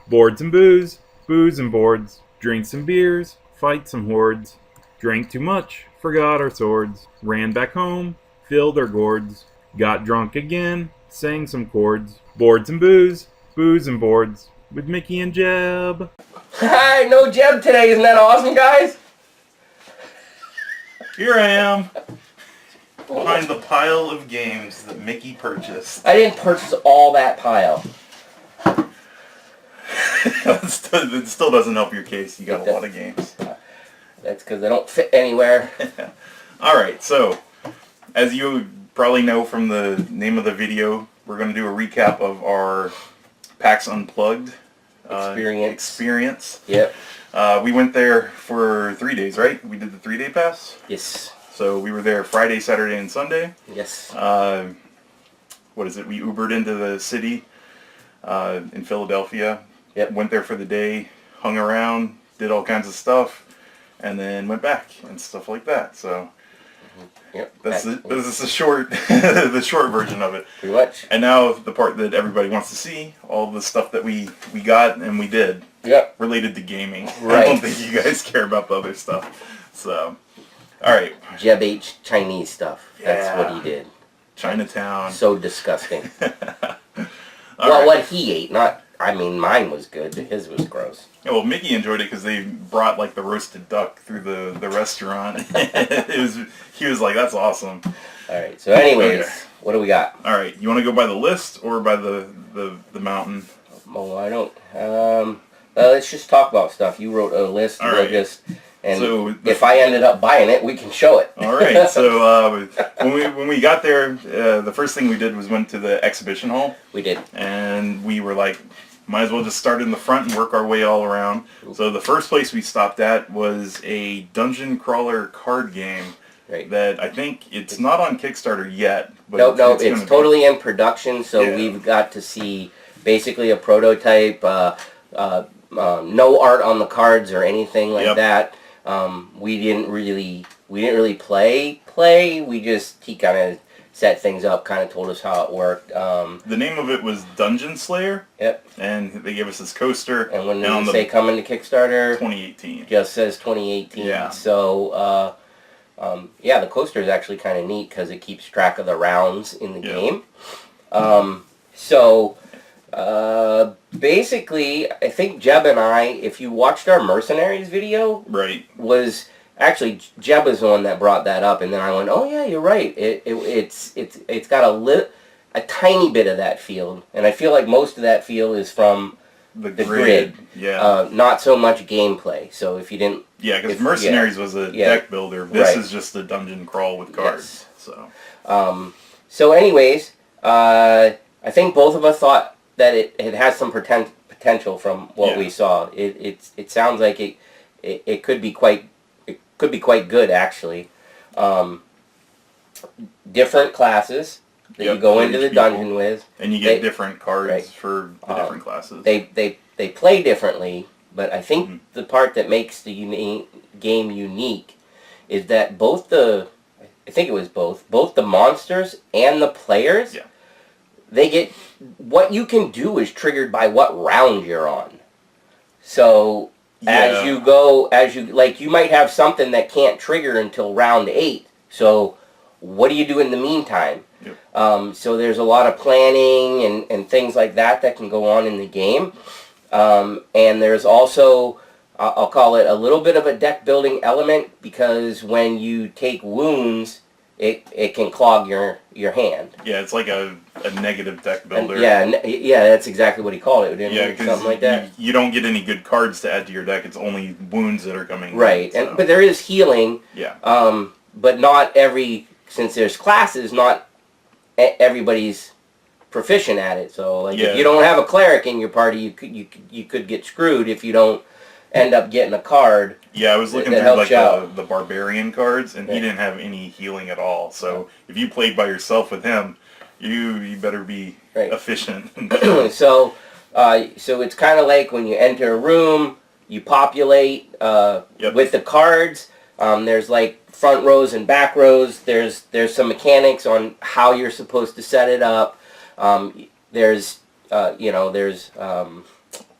Boards and booze, booze and boards, drinks and beers, fight some hordes. Drank too much, forgot our swords, ran back home, filled our gourds, got drunk again, sang some chords. Boards and booze and boards, with Mickey and Jeb. Hi, no Jeb today, isn't that awesome, guys? Here I am, behind the pile of games that Mickey purchased. I didn't purchase all that pile. It still doesn't help your case. You got a lot of games. That's because they don't fit anywhere. Alright, so, as you probably know from the name of the video, we're going to do a recap of our PAX Unplugged experience. Yep. We went there for 3 days, right? We did the 3-day pass? Yes. So we were there Friday, Saturday, and Sunday. Yes. What is it? We Ubered into the city in Philadelphia. Yep. Went there for the day, hung around, did all kinds of stuff, and then went back and stuff like that. So yep. this is the short the short version of it. Pretty much. And now the part that everybody wants to see, all the stuff that we got and we did. Yep. Related to gaming. Right. I don't think you guys care about the other stuff. So, all right. Jeb ate Chinese stuff. That's Yeah. what he did. Chinatown. So disgusting. All well, right. what he ate, not... I mean, mine was good. His was gross. Yeah, well, Mickey enjoyed it because they brought like the roasted duck through the restaurant. He was like, "That's awesome." All right. So, anyways, Okay. what do we got? All right, you want to go by the list or by the mountain? Oh, I don't. Let's just talk about stuff. You wrote a list. All We'll right. And So if I ended up buying it, we can show it. All right. So when we got there, the first thing we did was went to the exhibition hall. We did. And we were like, might as well just start in the front and work our way all around. So the first place we stopped at was a dungeon crawler card game. Right. That I think it's not on Kickstarter yet. But No, it's it's gonna totally in production. So Yeah. we've got to see basically a prototype. No art on the cards or anything like Yep. that. We didn't really play. He kind of set things up, kind of told us how it worked. The name of it was Dungeon Slayer. Yep. And they gave us this coaster. And when on they say coming to Kickstarter, 2018. just says 2018. Yeah. So, yeah, the coaster is actually kind of neat because it keeps track of the rounds in the game. Basically, I think Jeb and I, if you watched our Mercenaries video, Right. was actually Jeb was the one that brought that up, and then I went, oh yeah, you're right. It's got a tiny bit of that feel, and I feel like most of that feel is from The grid. Yeah. Not so much gameplay. So if you didn't, Yeah, because Mercenaries was a deck builder. This is just a dungeon crawl with cards. Yes. So. So anyways, I think both of us thought that it has some potential from what we saw. It sounds like it could be quite good actually. Different classes that you go into the dungeon with, and you get different cards for the different classes. They play differently, but I think the part that makes the game unique is that both the monsters and the players, they get, what you can do is triggered by what round you're on. So as you might have something that can't trigger until round 8. So what do you do in the meantime? Yep. So there's a lot of planning and things like that can go on in the game. And there's also, I'll call it a little bit of a deck building element, because when you take wounds, it can clog your hand. Yeah, it's like a negative deck builder. And that's exactly what he called it. Because something like that. You don't get any good cards to add to your deck. It's only wounds that are coming. Right, so. but there is healing. Yeah. But not since there's classes, not everybody's proficient at it. So like if you don't have a cleric in your party, you could get screwed if you don't end up getting a card. Yeah, I was looking through like the barbarian cards, and he didn't have any healing at all. So if you played by yourself with him, you better be efficient. So it's kind of like when you enter a room, you populate with the cards. There's like front rows and back rows. There's some mechanics on how you're supposed to set it up. There's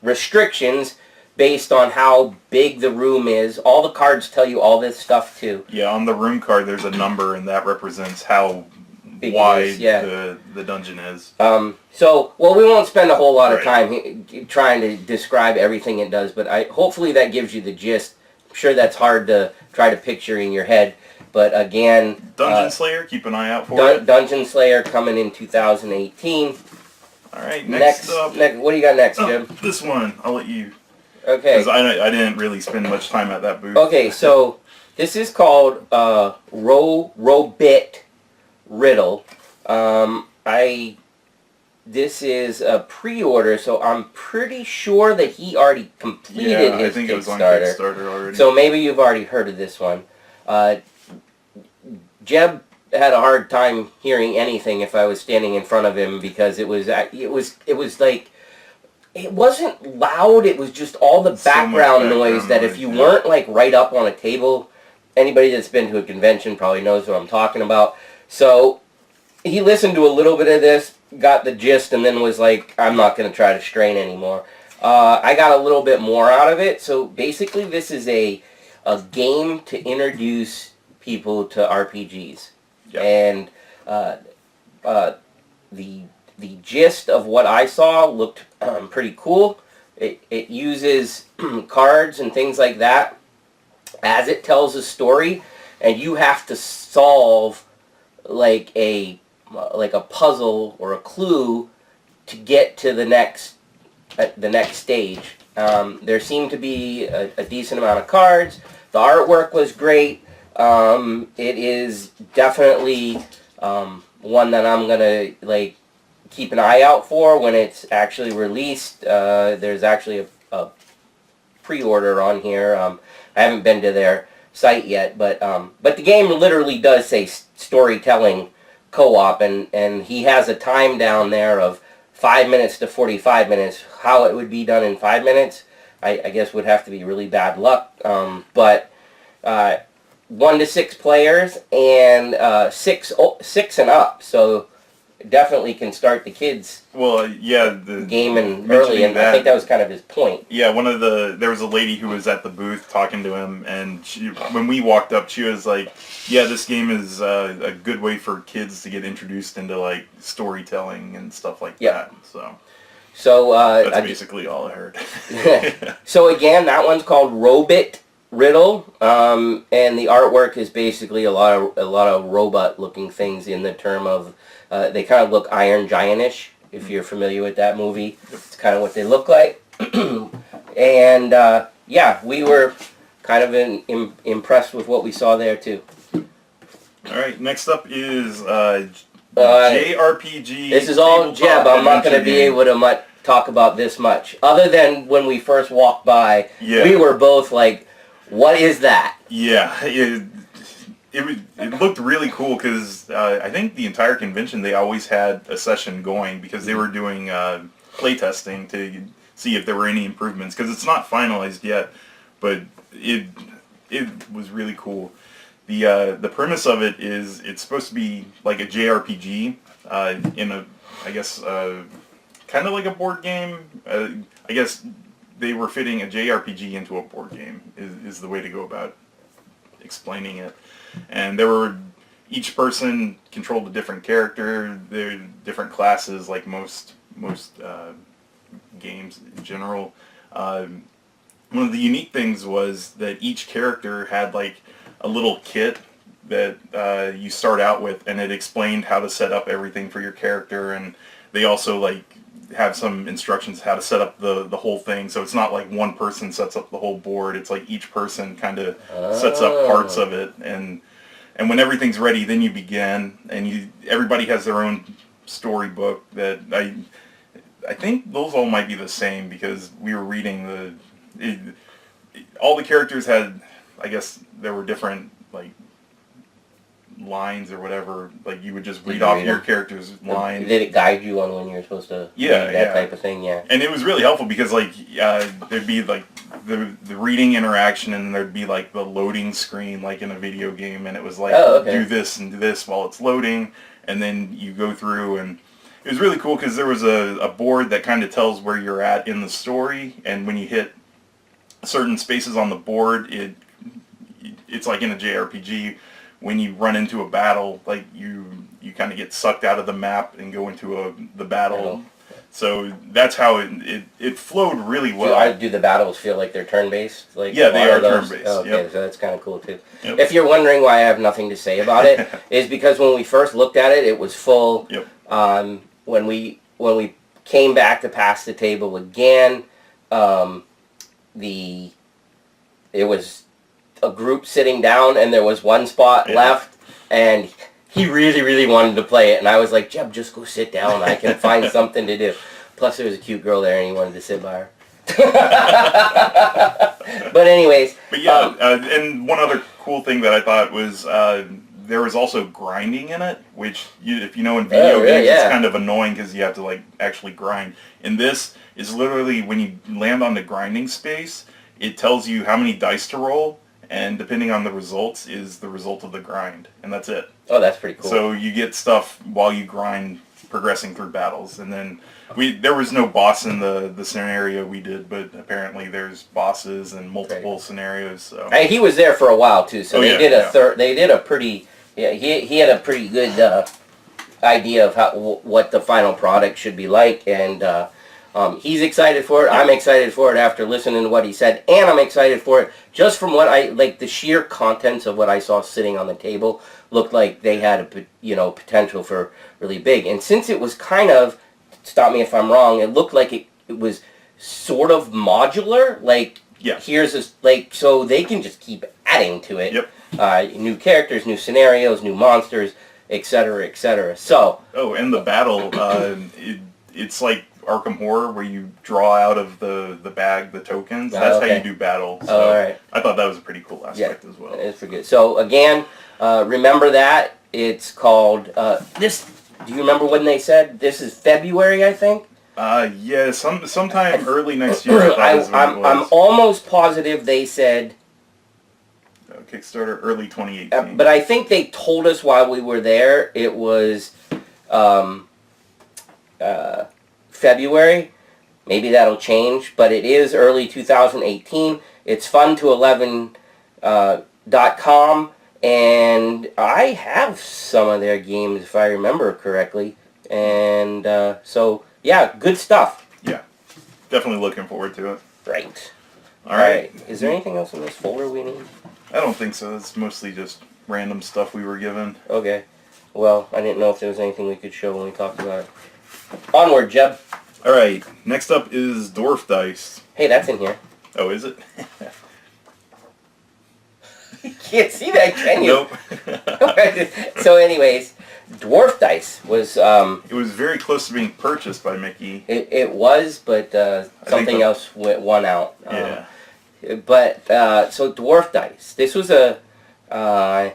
restrictions based on how big the room is. All the cards tell you all this stuff too. Yeah, on the room card there's a number, and that represents how wide the dungeon is. So, well, we won't spend a whole lot of time trying to describe everything it does, but hopefully that gives you the gist. I'm sure that's hard to try to picture in your head, but again... Dungeon Slayer, keep an eye out for it. Dungeon Slayer coming in 2018. Alright, next up... What do you got next, Jim? This one, I'll let you... Okay. Because I didn't really spend much time at that booth. Okay, so this is called Robit Riddle. This is a pre-order, so I'm pretty sure that he already completed his Kickstarter. I think it was on Kickstarter already. So maybe you've already heard of this one. Jeb had a hard time hearing anything if I was standing in front of him because it was like, it wasn't loud, it was just all the background noise that if you weren't like right up on a table, anybody that's been to a convention probably knows what I'm talking about. So he listened to a little bit of this, got the gist, and then was like, I'm not going to try to strain anymore. I got a little bit more out of it. So basically this is a game to introduce people to RPGs. Yep. And the gist of what I saw looked pretty cool. It uses cards and things like that as it tells a story, and you have to solve like a puzzle or a clue to get to the next stage. There seemed to be a decent amount of cards. The artwork was great. It is definitely one that I'm gonna like keep an eye out for when it's actually released. There's actually a pre-order on here. I haven't been to their site yet, but the game literally does say storytelling co-op, and he has a time down there of 5 minutes to 45 minutes. How it would be done in 5 minutes, I guess would have to be really bad luck. But 1 to 6 players and 6 and up, so definitely can start the kids. Well, yeah, the game and early, and I think that was kind of his point. Yeah, there was a lady who was at the booth talking to him, and when we walked up, she was like, "Yeah, this game is a good way for kids to get introduced into like storytelling and stuff like that." So that's basically all I heard. So again, that one's called Robit Riddle, and the artwork is basically a lot of robot-looking things in the term of they kind of look Iron Giant-ish, if you're familiar with that movie. It's kind of what they look like. And yeah, we were kind of impressed with what we saw there too. All right, next up is JRPG. This is all Jeb. I'm not going to be able to talk about this much. Other than when we first walked by, we were both like, what is that? Yeah, it looked really cool because I think the entire convention they always had a session going because they were doing playtesting to see if there were any improvements because it's not finalized yet, but it was really cool. The premise of it is it's supposed to be like a JRPG in a, I guess, kind of like a board game. I guess they were fitting a JRPG into a board game is the way to go about explaining it. And each person controlled a different character. They're different classes, like most games in general. One of the unique things was that each character had like a little kit that you start out with, and it explained how to set up everything for your character. And they also like have some instructions how to set up the whole thing, so it's not like one person sets up the whole board. It's like each person kind of sets up parts of it, and when everything's ready, then you begin, and everybody has their own storybook. That I think those all might be the same because we were reading all the characters had, I guess there were different like lines or whatever, like you would just read off your character's line. Did it guide you on when you were supposed to read that type of thing? Yeah. And it was really helpful because like there'd be like the reading interaction, and there'd be like the loading screen like in a video game, and it was like do this and do this while it's loading, and then you go through, and It was really cool because there was a board that kind of tells where you're at in the story, and when you hit certain spaces on the board, it's like in a JRPG. When you run into a battle, like you kind of get sucked out of the map and go into the battle. So that's how it flowed really well. Do the battles feel like they're turn-based? Like yeah, they are turn-based. Oh, okay, yep. so that's kind of cool too. Yep. If you're wondering why I have nothing to say about it, is because when we first looked at it, it was full. Yep. When we came back to pass the table again, it was a group sitting down, and there was one spot left, and he really, really wanted to play it, and I was like, Jeb, just go sit down. I can find something to do. Plus, there was a cute girl there, and he wanted to sit by her. But anyways. But yeah, and one other cool thing that I thought was there was also grinding in it, which if you know in video games, it's kind of annoying because you have to like actually grind. And this is literally when you land on the grinding space, it tells you how many dice to roll, and depending on the results is the result of the grind, and that's it. Oh, that's pretty cool. So you get stuff while you grind, progressing through battles, and then there was no boss in the scenario we did, but apparently there's bosses and multiple scenarios. So and he was there for a while too, so they did a pretty he had a pretty good idea of what the final product should be like, and he's excited for it. I'm excited for it after listening to what he said, and I'm excited for it just from what the sheer contents of what I saw sitting on the table looked like they had a potential for really big. And since it was kind of, stop me if I'm wrong, it looked like it was sort of modular. Like here's this, so they can just keep adding to it. Yep. New characters, new scenarios, new monsters, etc., etc. So. Oh, and the battle, it's like Arkham Horror, where you draw out of the bag the tokens. That's how you do battle. So all right. I thought that was a pretty cool aspect as well. It's pretty good. So again, remember that it's called this. Do you remember when they said this is February? I think. Yeah, sometime early next year. I'm almost positive they said. Kickstarter early 2018. But I think they told us while we were there it was February. Maybe that'll change, but it is early 2018. It's fun211.com, and I have some of their games if I remember correctly. And so, yeah, good stuff. Yeah, definitely looking forward to it. Right. All right. Is there anything else in this folder we need? I don't think so. It's mostly just random stuff we were given. Okay. Well, I didn't know if there was anything we could show when we talked about it. Onward, Jeb. All right. Next up is Dwarf Dice. Hey, that's in here. Oh, is it? You can't see that, can you? Nope. So anyways, Dwarf Dice was... it was very close to being purchased by Mickey. It was, but something else won out. Yeah. So Dwarf Dice. This was I'm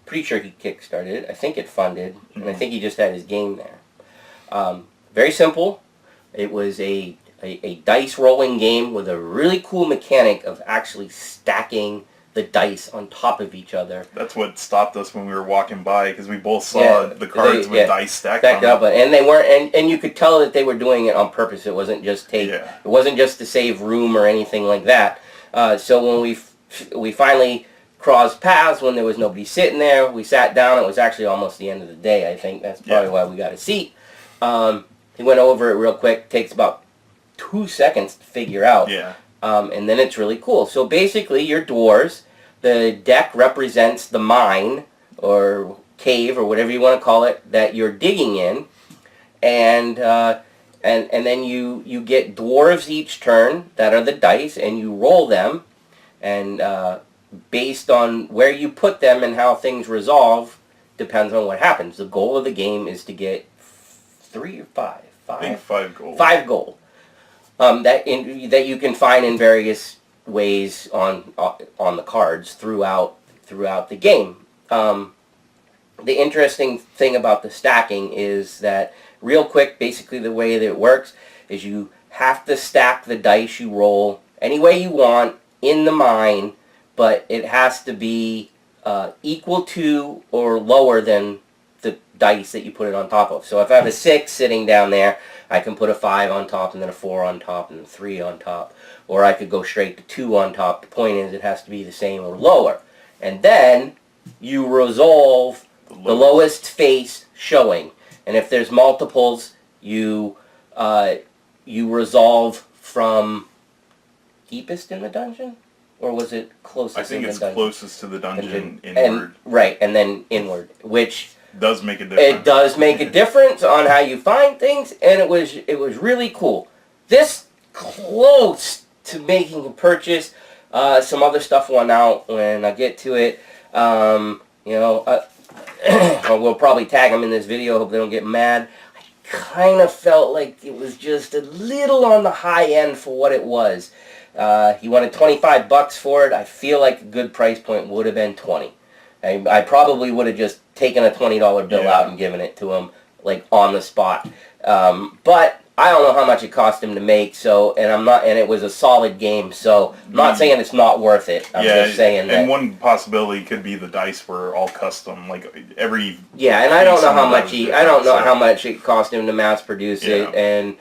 pretty sure he kickstarted it. I think it funded, and I think he just had his game there. Very simple. It was a dice rolling game with a really cool mechanic of actually stacking the dice on top of each other. That's what stopped us when we were walking by, because we both saw the cards with dice stacked on up, them. and they weren't, and you could tell that they were doing it on purpose. It wasn't just it wasn't just to save room or anything like that. So when we finally crossed paths, when there was nobody sitting there, we sat down. It was actually almost the end of the day. I think that's probably why we got a seat. He went over it real quick. Takes about 2 seconds to figure out. Yeah. And then it's really cool. So basically, you're dwarves. The deck represents the mine or cave or whatever you want to call it that you're digging in, and then you get dwarves each turn that are the dice, and you roll them, and based on where you put them and how things resolve depends on what happens. The goal of the game is to get 3 or 5. I think 5 gold. 5 gold. That you can find in various ways on the cards throughout the game. The interesting thing about the stacking is that, real quick, basically the way that it works is you have to stack the dice you roll any way you want in the mine, but it has to be equal to or lower than the dice that you put it on top of. So if I have a 6 sitting down there, I can put a 5 on top and then a 4 on top and a 3 on top. Or I could go straight to 2 on top. The point is it has to be the same or lower. And then you resolve the lowest face showing. And if there's multiples, you resolve from deepest in the dungeon? Or was it closest I think in the it's dungeon? closest to the dungeon inward. Right, and then inward, which does make a difference. It does make a difference on how you find things, and it was really cool. This close to making a purchase. Some other stuff went out when I get to it. We'll probably tag them in this video. Hope they don't get mad. I kind of felt like it was just a little on the high end for what it was. He wanted $25 for it. I feel like a good price point would have been $20. I probably would have just taken a $20 bill out and given it to him, like on the spot. But I don't know how much it cost him to make. So, and it was a solid game. So, I'm not saying it's not worth it. I'm just saying that. And one possibility could be the dice were all custom, like every. Yeah, and I don't know how much how much it cost him to mass produce it, and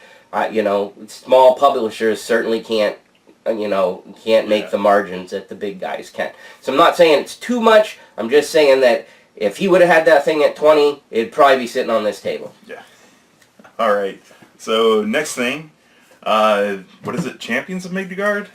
small publishers certainly can't make the margins that the big guys can. So I'm not saying it's too much. I'm just saying that if he would have had that thing at 20, it'd probably be sitting on this table. Yeah. All right. So next thing, what is it? Champions of Midgard.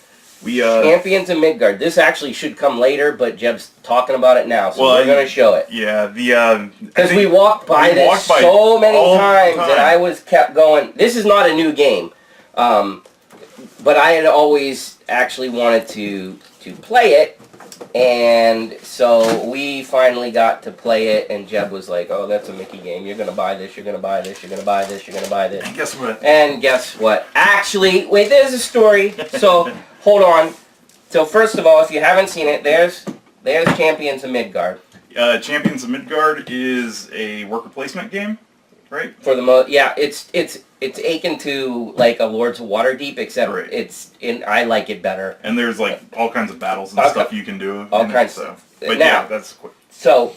Champions of Midgard. This actually should come later, but Jeb's talking about it now, so we're going to show it. Yeah. Because we walked by this so many times, and I kept going. This is not a new game. But I had always actually wanted to play it, and so we finally got to play it, and Jeb was like, oh, that's a Mickey game. You're going to buy this, you're going to buy this, you're going to buy this, you're going to buy this. And guess what? Actually, wait, there's a story. So, hold on. So, first of all, if you haven't seen it, there's Champions of Midgard. Champions of Midgard is a worker placement game, right? For the it's akin to like a Lords of Waterdeep, except I like it better. And there's like all kinds of battles and stuff you can do. All kinds of stuff. But now, that's quick. So,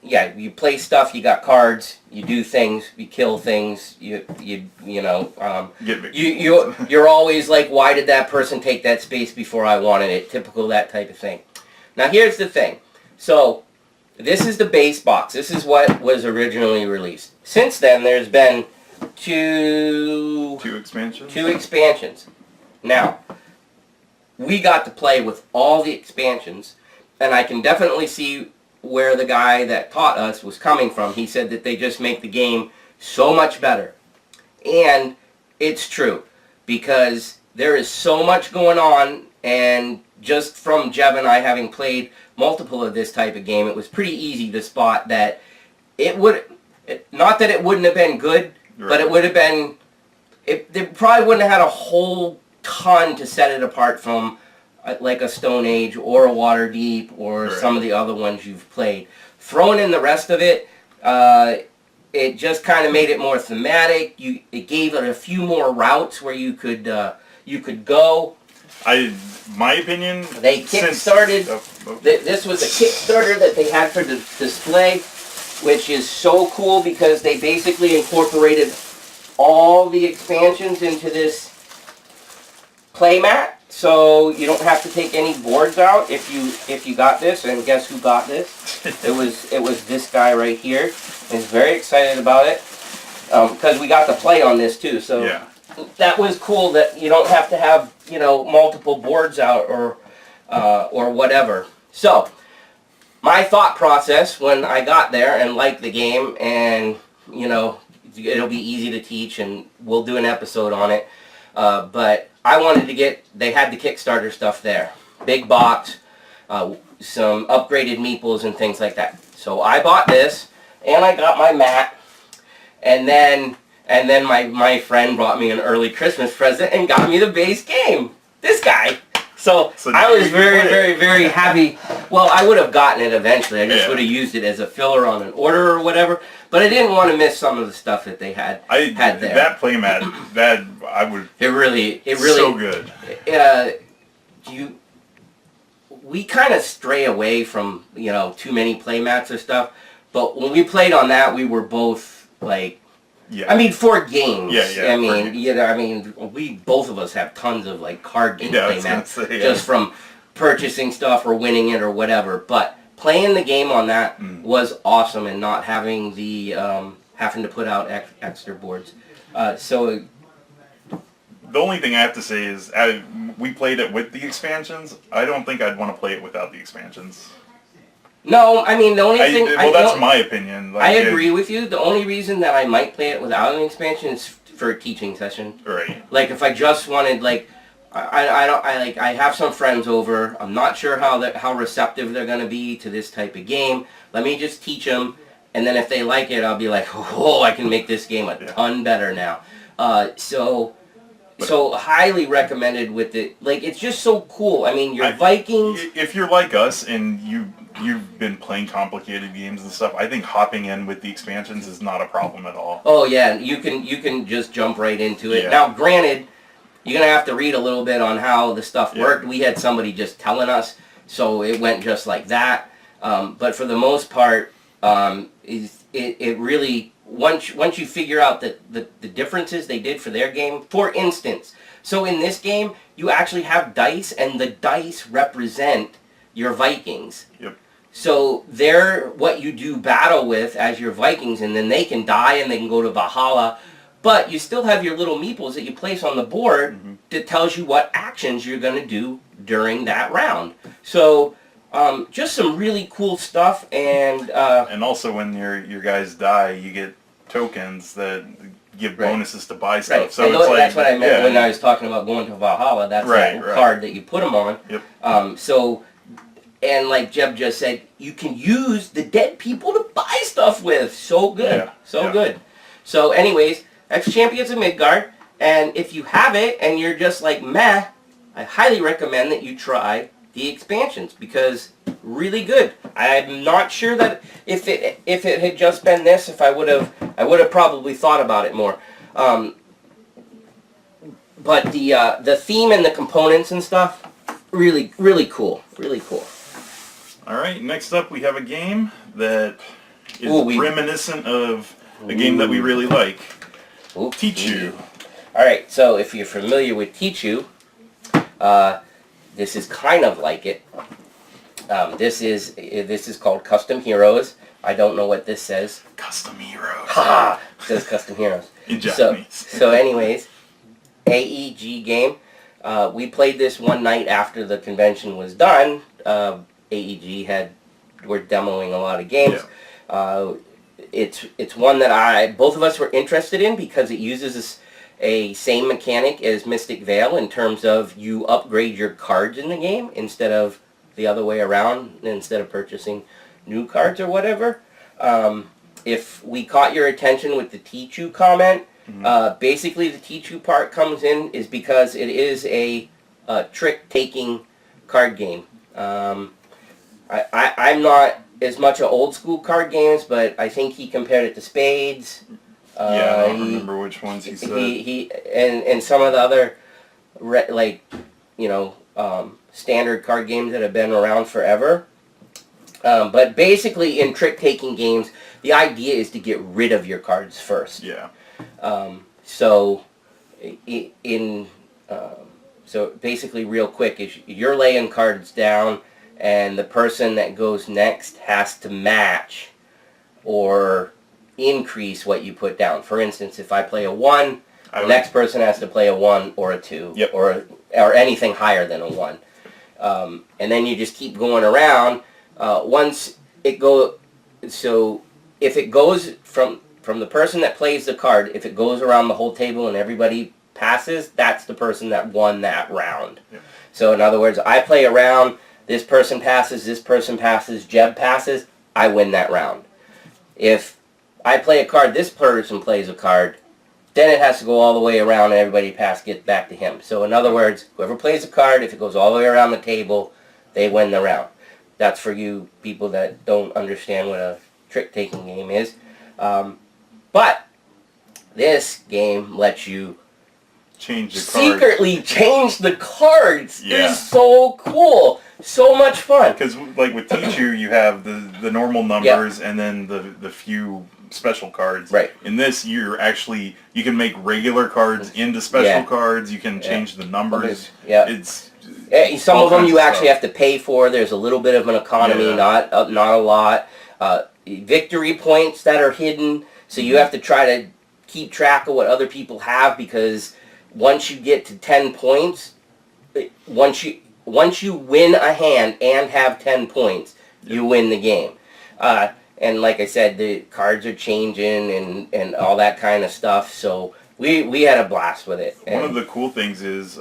you play stuff. You got cards. You do things. You kill things. You're always like, why did that person take that space before I wanted it? Typical that type of thing. Now here's the thing. So, this is the base box. This is what was originally released. Since then, there's been two expansions. Now, we got to play with all the expansions, and I can definitely see where the guy that taught us was coming from. He said that they just make the game so much better. And it's true, because there is so much going on, and just from Jeb and I having played multiple of this type of game, it was pretty easy to spot that not that it wouldn't have been good, but it would have been, they probably wouldn't have had a whole ton to set it apart from like a Stone Age or a Waterdeep or some of the other ones you've played. Throwing in the rest of it, it just kind of made it more thematic. It gave it a few more routes where you could go. My opinion, they kickstarted. This was a Kickstarter that they had for the display, which is so cool because they basically incorporated all the expansions into this playmat, so you don't have to take any boards out if you got this. And guess who got this? It was this guy right here. He's very excited about it because we got to play on this too. So that was cool that you don't have to have multiple boards out or whatever. So my thought process when I got there and liked the game, and it'll be easy to teach, and we'll do an episode on it. But I wanted to they had the Kickstarter stuff there. Big box, some upgraded meeples and things like that. So I bought this, and I got my mat, and then my friend brought me an early Christmas present and got me the base game. This guy. So I was very, very, very happy. Well, I would have gotten it eventually. I just would have used it as a filler on an order or whatever. But I didn't want to miss some of the stuff that they had there. That playmat, I would. It really so good. We kind of stray away from too many playmats or stuff. But when we played on that, we were both like, Yeah. I mean, for games. Yeah. I mean, we both of us have tons of like card gameplay, Yeah, I was man, gonna say, just from purchasing stuff or winning it or whatever. But playing the game on that was awesome, and not having the having to put out extra boards. So the only thing I have to say is we played it with the expansions. I don't think I'd want to play it without the expansions. no, I mean the only thing. That's my opinion. Like, I agree with you. The only reason that I might play it without an expansion is for a teaching session. Right. Like if I just wanted, like, I have some friends over. I'm not sure how receptive they're going to be to this type of game. Let me just teach them, and then if they like it, I'll be like, oh, I can make this game a ton better now. So highly recommended with it. Like, it's just so cool. I mean, your Vikings. If you're like us and you've been playing complicated games and stuff, I think hopping in with the expansions is not a problem at all. Oh yeah, you can just jump right into it. Yeah. Now, granted, you're gonna have to read a little bit on how the stuff worked. We had somebody just telling us, so it went just like that. But for the most part, it really once you figure out the differences they did for their game. For instance, so in this game, you actually have dice, and the dice represent your Vikings. Yep. So they're what you do battle with as your Vikings, and then they can die and they can go to Valhalla. But you still have your little meeples that you place on the board that tells you what actions you're going to do during that round. So just some really cool stuff. And also when your guys die, you get tokens that give bonuses to buy stuff. Right. So and it's that's what I meant when I was talking about going to Valhalla. That's that card that you put them on. Yep. And like Jeb just said, you can use the dead people to buy stuff with. So good. Yeah. Good. So anyways, that's Champions of Midgard. And if you have it and you're just like, meh, I highly recommend that you try the expansions, because really good. I'm not sure that if it had just been this, I would have probably thought about it more. But the theme and the components and stuff, really cool. Really cool. All right, next up we have a game that is reminiscent of a game that we really like. Kaiju. All right, so if you're familiar with Kaiju, this is kind of like it. This is called Custom Heroes. I don't know what this says. Custom Heroes. Ha! It says Custom Heroes. In Japanese. So anyways, AEG game. We played this one night after the convention was done. AEG were demoing a lot of games. Yeah. It's one that both of us were interested in because it uses a same mechanic as Mystic Vale in terms of you upgrade your cards in the game instead of the other way around, instead of purchasing new cards or whatever. If we caught your attention with the Tichu comment, basically the Tichu part comes in is because it is a trick-taking card game. I'm not as much of old school card games, but I think he compared it to Spades. I don't remember which ones he said. And some of the other standard card games that have been around forever. But basically in trick-taking games, the idea is to get rid of your cards first. Yeah. So basically real quick, is you're laying cards down, and the person that goes next has to match or increase what you put down. For instance, if I play a 1, the next person has to play a 1 or a 2, or anything higher than a 1. And then you just keep going around. Once it so if it goes from the person that plays the card, if it goes around the whole table and everybody passes, that's the person that won that round. Yeah. So in other words, I play a round, this person passes, Jeb passes, I win that round. If I play a card, this person plays a card, then it has to go all the way around and everybody gets back to him. So in other words, whoever plays a card, if it goes all the way around the table, they win the round. That's for you people that don't understand what a trick-taking game is. But this game lets you change the cards. secretly change the cards. Yeah. Is so cool. So much fun. Because like with Tichu, you have the normal numbers and then the few special cards. Right. In this, you can make regular cards into special cards. You can change the numbers. Yeah. It's some of them you actually have to pay for. There's a little bit of an economy, not a lot. Victory points that are hidden, so you have to try to keep track of what other people have, because once you get to 10 points, once you win a hand and have 10 points, you win the game. And like I said, the cards are changing and all that kind of stuff. So we had a blast with it. One of the cool things is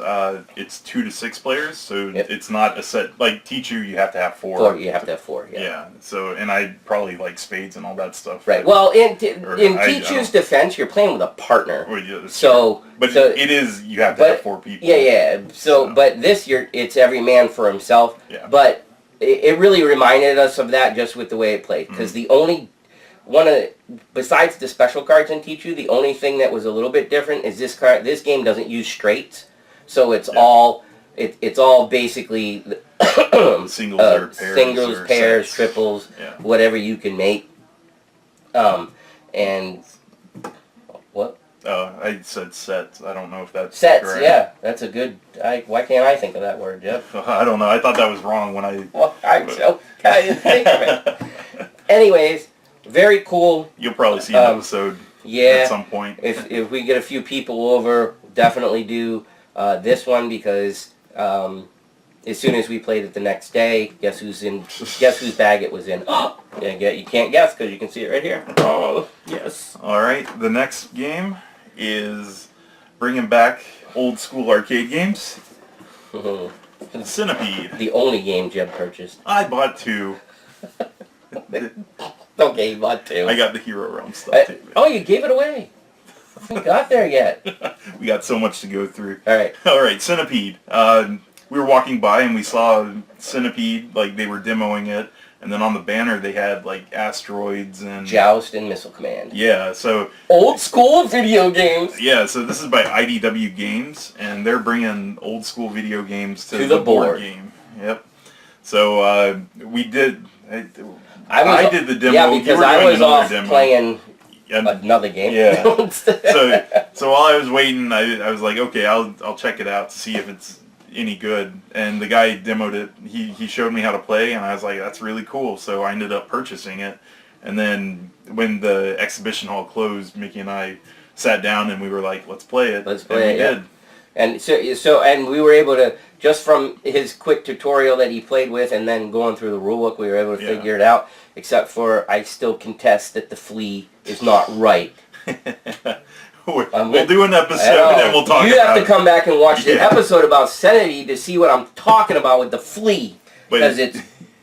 it's 2 to 6 players, so it's not a set like Tichu. You have to have 4. You have to have 4. Yeah. So and I probably like spades and all that stuff. Right. Well, in Tichu's defense, you're playing with a partner. Well, yeah, so it is you have to have 4 people. Yeah. So but this it's every man for himself. Yeah. But it really reminded us of that just with the way it played, because the only besides the special cards in Tichu, the only thing that was a little bit different is this game doesn't use straights, so it's all basically singles or pairs, singles, pairs, triples, whatever you can make. And what? I said sets. I don't know if that's sets. correct. Yeah, that's a good. Why can't I think of that word, Jeff? I don't know. I thought that was wrong when I. Well, I didn't think of it. Anyways, very cool. You'll probably see an episode. At some point. If we get a few people over, definitely do this one, because as soon as we played it the next day, guess whose bag it was in? Yeah, you can't guess because you can see it right here. Oh, yes. All right, the next game is bringing back old school arcade games. Centipede. The only game Jeb purchased. I bought 2. Okay, you bought 2. I got the Hero Realm stuff too. Oh, you gave it away. I haven't got there yet. We got so much to go through. All right, Centipede. We were walking by and we saw Centipede, like they were demoing it, and then on the banner they had like asteroids and Joust and Missile Command. Yeah, so old school video games. Yeah, so this is by IDW Games, and they're bringing old school video games to the board game. Yep. So we did. I did the demo. Yeah, because I was off playing another game. Yeah. so while I was waiting, I was like, okay, I'll check it out to see if it's any good. And the guy demoed it. He showed me how to play, and I was like, that's really cool. So I ended up purchasing it. And then when the exhibition hall closed, Mickey and I sat down and we were like, let's play it. Let's play it. We did. And so we were able to, just from his quick tutorial that he played with and then going through the rulebook, we were able to figure it out, except for I still contest that the flea is not right. We'll do an episode and we'll talk about it. You have to come back and watch the episode about Centipede to see what I'm talking about with the flea, because it's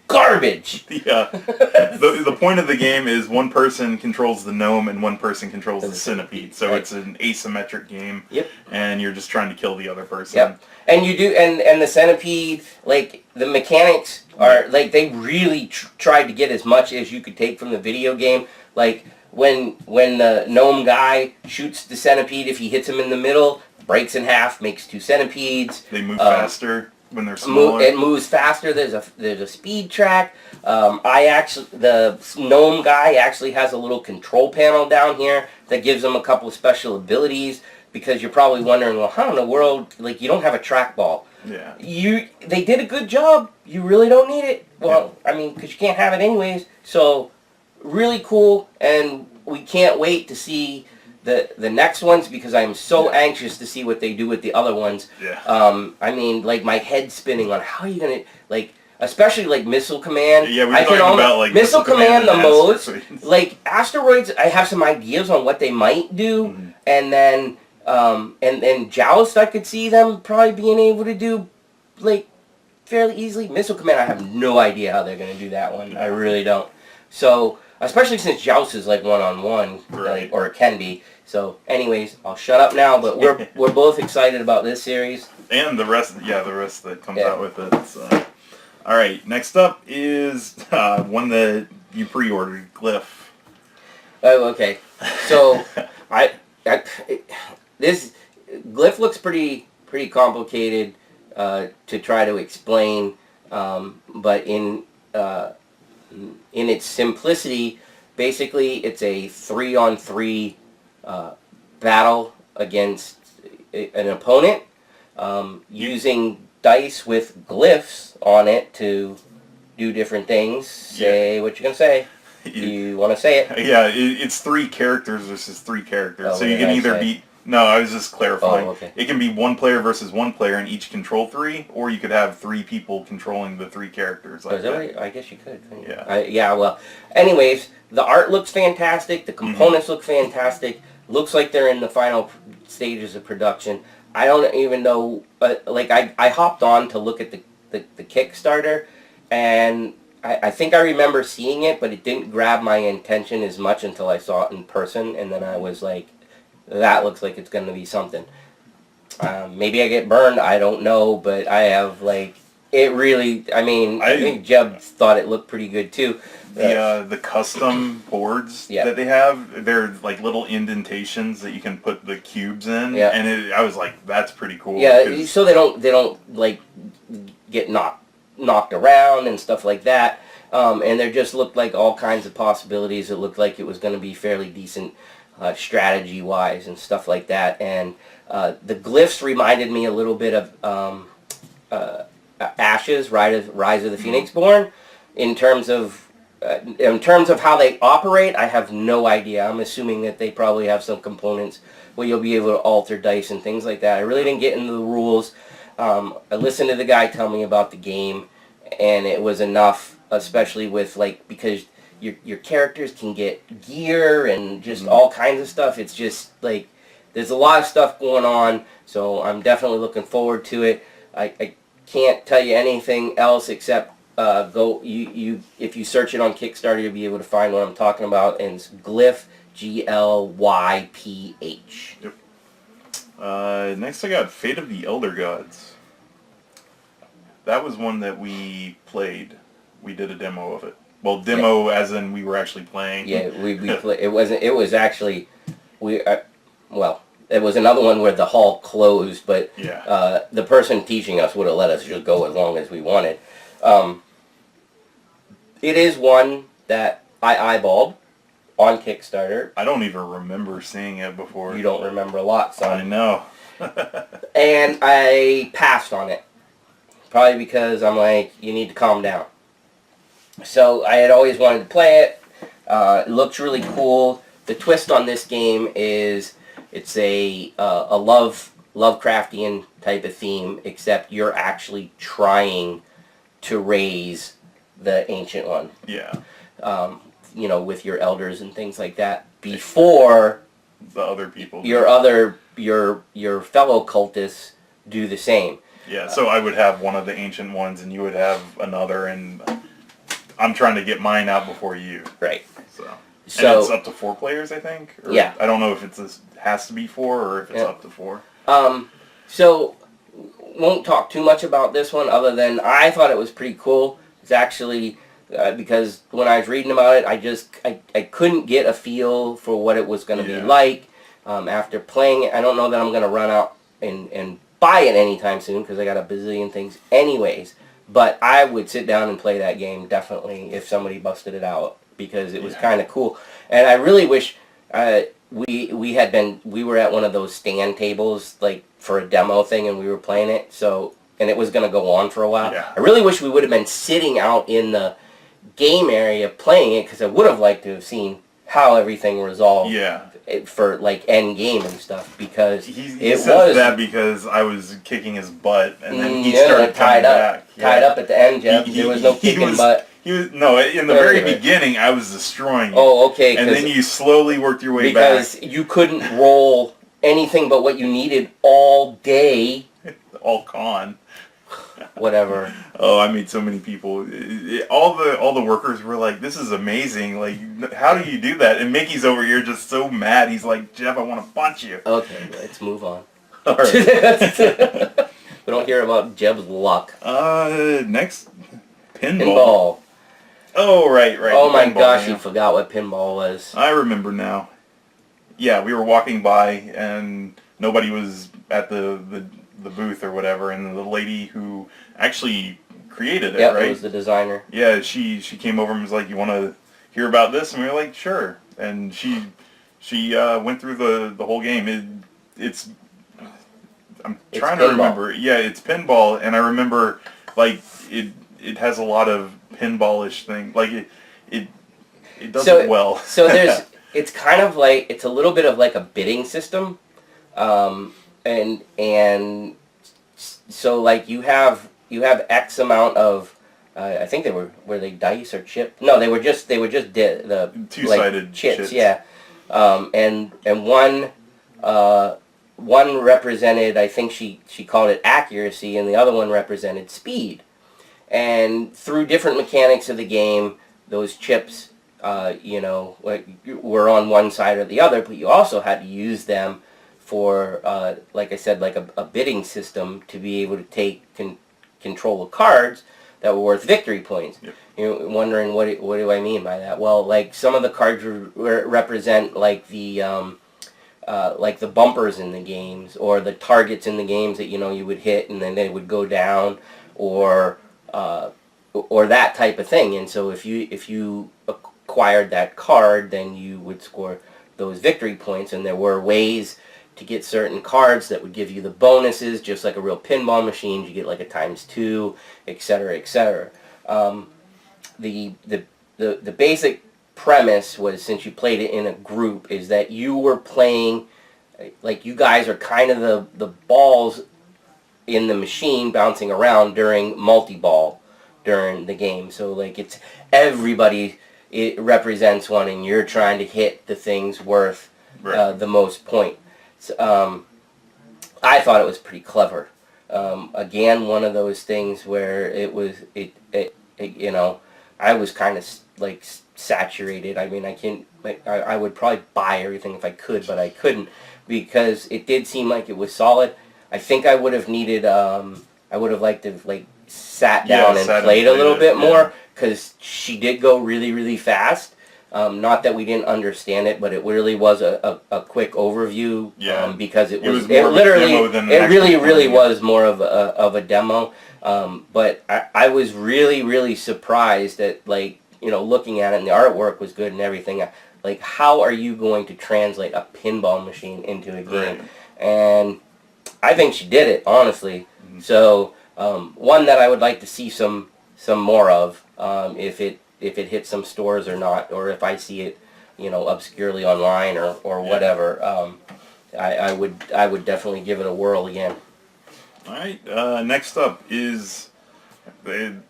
garbage. Yeah. The point of the game is one person controls the gnome and one person controls the centipede. So it's an asymmetric game. Yep. And you're just trying to kill the other person. Yep. And you do, and the centipede, like the mechanics are like they really tried to get as much as you could take from the video game. Like when the gnome guy shoots the centipede, if he hits him in the middle, breaks in half, makes 2 centipedes. They move faster. When they're smaller. It moves faster. There's a speed track. The gnome guy actually has a little control panel down here that gives him a couple of special abilities, because you're probably wondering, well, how in the world, like, you don't have a trackball. Yeah. They did a good job. You really don't need it. Well, I mean, because you can't have it anyways. So, really cool, and we can't wait to see the next ones, because I'm so anxious to see what they do with the other ones. Yeah. I mean, like, my head's spinning on how are you gonna, like, especially like Missile Command. Yeah, we're talking about like Missile Command the most. Like asteroids, I have some ideas on what they might do, and then Joust, I could see them probably being able to do like fairly easily. Missile Command, I have no idea how they're gonna do that one. I really don't. So especially since Joust is like one-on-one, right? Or it can be. So, anyways, I'll shut up now. But we're both excited about this series and the rest. Yeah, the rest that comes out with it. So. All right, next up is one that you pre-ordered, Glyph. Oh, okay. So, this Glyph looks pretty complicated to try to explain, but in its simplicity, basically it's a 3-on-3 battle against an opponent, using dice with glyphs on it to do different things. Say what you're gonna say. You want to say it? Yeah, it's 3 characters versus 3 characters. Oh, so you can either be... No, I was just clarifying. Oh, okay. It can be 1 player versus 1 player and each control 3, or you could have 3 people controlling the 3 characters. Like that. I guess you could. Yeah. Yeah, well, anyways, the art looks fantastic. The components look fantastic. Looks like they're in the final stages of production. I don't even know... like, I hopped on to look at the Kickstarter, and... I think I remember seeing it, but it didn't grab my attention as much until I saw it in person, and then I was like, that looks like it's going to be something. Maybe I get burned, I don't know, but I have, like, it really, I think Jeb thought it looked pretty good, too. The custom boards that they have, they're like little indentations that you can put the cubes in, and I was like, that's pretty cool. Yeah, so they don't, like, get knocked around and stuff like that, and there just looked like all kinds of possibilities. It looked like it was going to be fairly decent strategy wise and stuff like that, and the glyphs reminded me a little bit of Ashes, Rise of the Phoenix Born. In terms of how they operate, I have no idea. I'm assuming that they probably have some components where you'll be able to alter dice and things like that. I really didn't get into the rules. I listened to the guy tell me about the game, and it was enough, especially with, like, because your characters can get gear and just all kinds of stuff. It's just, like, there's a lot of stuff going on, so I'm definitely looking forward to it. I can't tell you anything else except if you search it on Kickstarter, you'll be able to find what I'm talking about, and it's Glyph, Glyph. Yep. Next I got Fate of the Elder Gods. That was one that we played. We did a demo of it. Well, demo as in we were actually playing. Yeah, we play, it was actually, it was another one where the hall closed, but the person teaching us would have let us just go as long as we wanted. It is one that I eyeballed on Kickstarter. I don't even remember seeing it before. You don't remember a lot, son. I know. And I passed on it. Probably because I'm like, you need to calm down. So I had always wanted to play it. It looks really cool. The twist on this game is it's a Lovecraftian type of theme, except you're actually trying to raise the Ancient One. Yeah. With your elders and things like that before the other people. Your fellow cultists do the same. Yeah, so I would have one of the Ancient Ones and you would have another, and I'm trying to get mine out before you. Right. So and it's up to 4 players, I think? Or, yeah. I don't know if it has to be 4 or if it's up to 4. So, won't talk too much about this one other than I thought it was pretty cool. It's actually, because when I was reading about it, I couldn't get a feel for what it was going to be like. After playing it, I don't know that I'm going to run out and buy it anytime soon because I got a bazillion things anyways. But I would sit down and play that game definitely if somebody busted it out because it was kind of cool. And I really wish we were at one of those stand tables like for a demo thing and we were playing it. So and it was going to go on for a while. Yeah. I really wish we would have been sitting out in the game area playing it because I would have liked to have seen how everything resolved. Yeah. For like end game and stuff because he says that because I was kicking his butt and then he started tied up at the end, Jeff. There was no kicking butt. In the very beginning I was destroying you. Oh, okay. And then you slowly worked your way back because you couldn't roll anything but what you needed all day. All con. Whatever. Oh, I made so many people. All the workers were like, "This is amazing! Like, how do you do that?" And Mickey's over here just so mad. He's like, "Jeff, I want to punch you." Okay, let's move on. All right. We don't hear about Jeb's luck. Next, pinball. Oh, right. Oh my gosh, you forgot what pinball was. I remember now. Yeah, we were walking by and nobody was at the booth or whatever, and the lady who actually created it, right? Yeah, it was the designer. Yeah, she came over and was like, "You want to hear about this?" And we were like, "Sure." And she went through the whole game. It's trying to remember. Yeah, it's pinball, and I remember like it has a lot of pinballish thing. Like it does it well. So there's it's kind of like it's a little bit of like a bidding system, and so like you have X amount of I think were they dice or chip? No, they were just the two-sided like, chips. chips. Yeah, and one represented, I think she called it accuracy, and the other one represented speed. And through different mechanics of the game, those chips, were on one side or the other, but you also had to use them for, like I said, like a bidding system to be able to take control of cards that were worth victory points. Yep. You're wondering what do I mean by that? Well, like some of the cards represent like the bumpers in the games, or the targets in the games that you would hit and then they would go down, or that type of thing. And so if you acquired that card, then you would score those victory points, and there were ways to get certain cards that would give you the bonuses, just like a real pinball machine. You get like a ×2, etc., etc. The basic premise was, since you played it in a group, is that you were playing, like you guys are kind of the balls in the machine bouncing around during multi-ball during the game. So like it's everybody, it represents one, and you're trying to hit the things worth the most point. I thought it was pretty clever. Again, one of those things where it I was kind of like saturated. I mean, I would probably buy everything if I could, but I couldn't, because it did seem like it was solid. I think I would have needed, I would have liked to have like sat down and played a little bit more, because she did go really, really fast. Not that we didn't understand it, but it really was a quick overview. Because it really was more of a demo. But I was really, really surprised that, like, looking at it, and the artwork was good and everything. Like, how are you going to translate a pinball machine into a game? Right. And I think she did it, honestly. Mm-hmm. So one that I would like to see some more of, if it hits some stores or not, or if I see it, obscurely online or whatever. I would definitely give it a whirl again. All right. Next up is,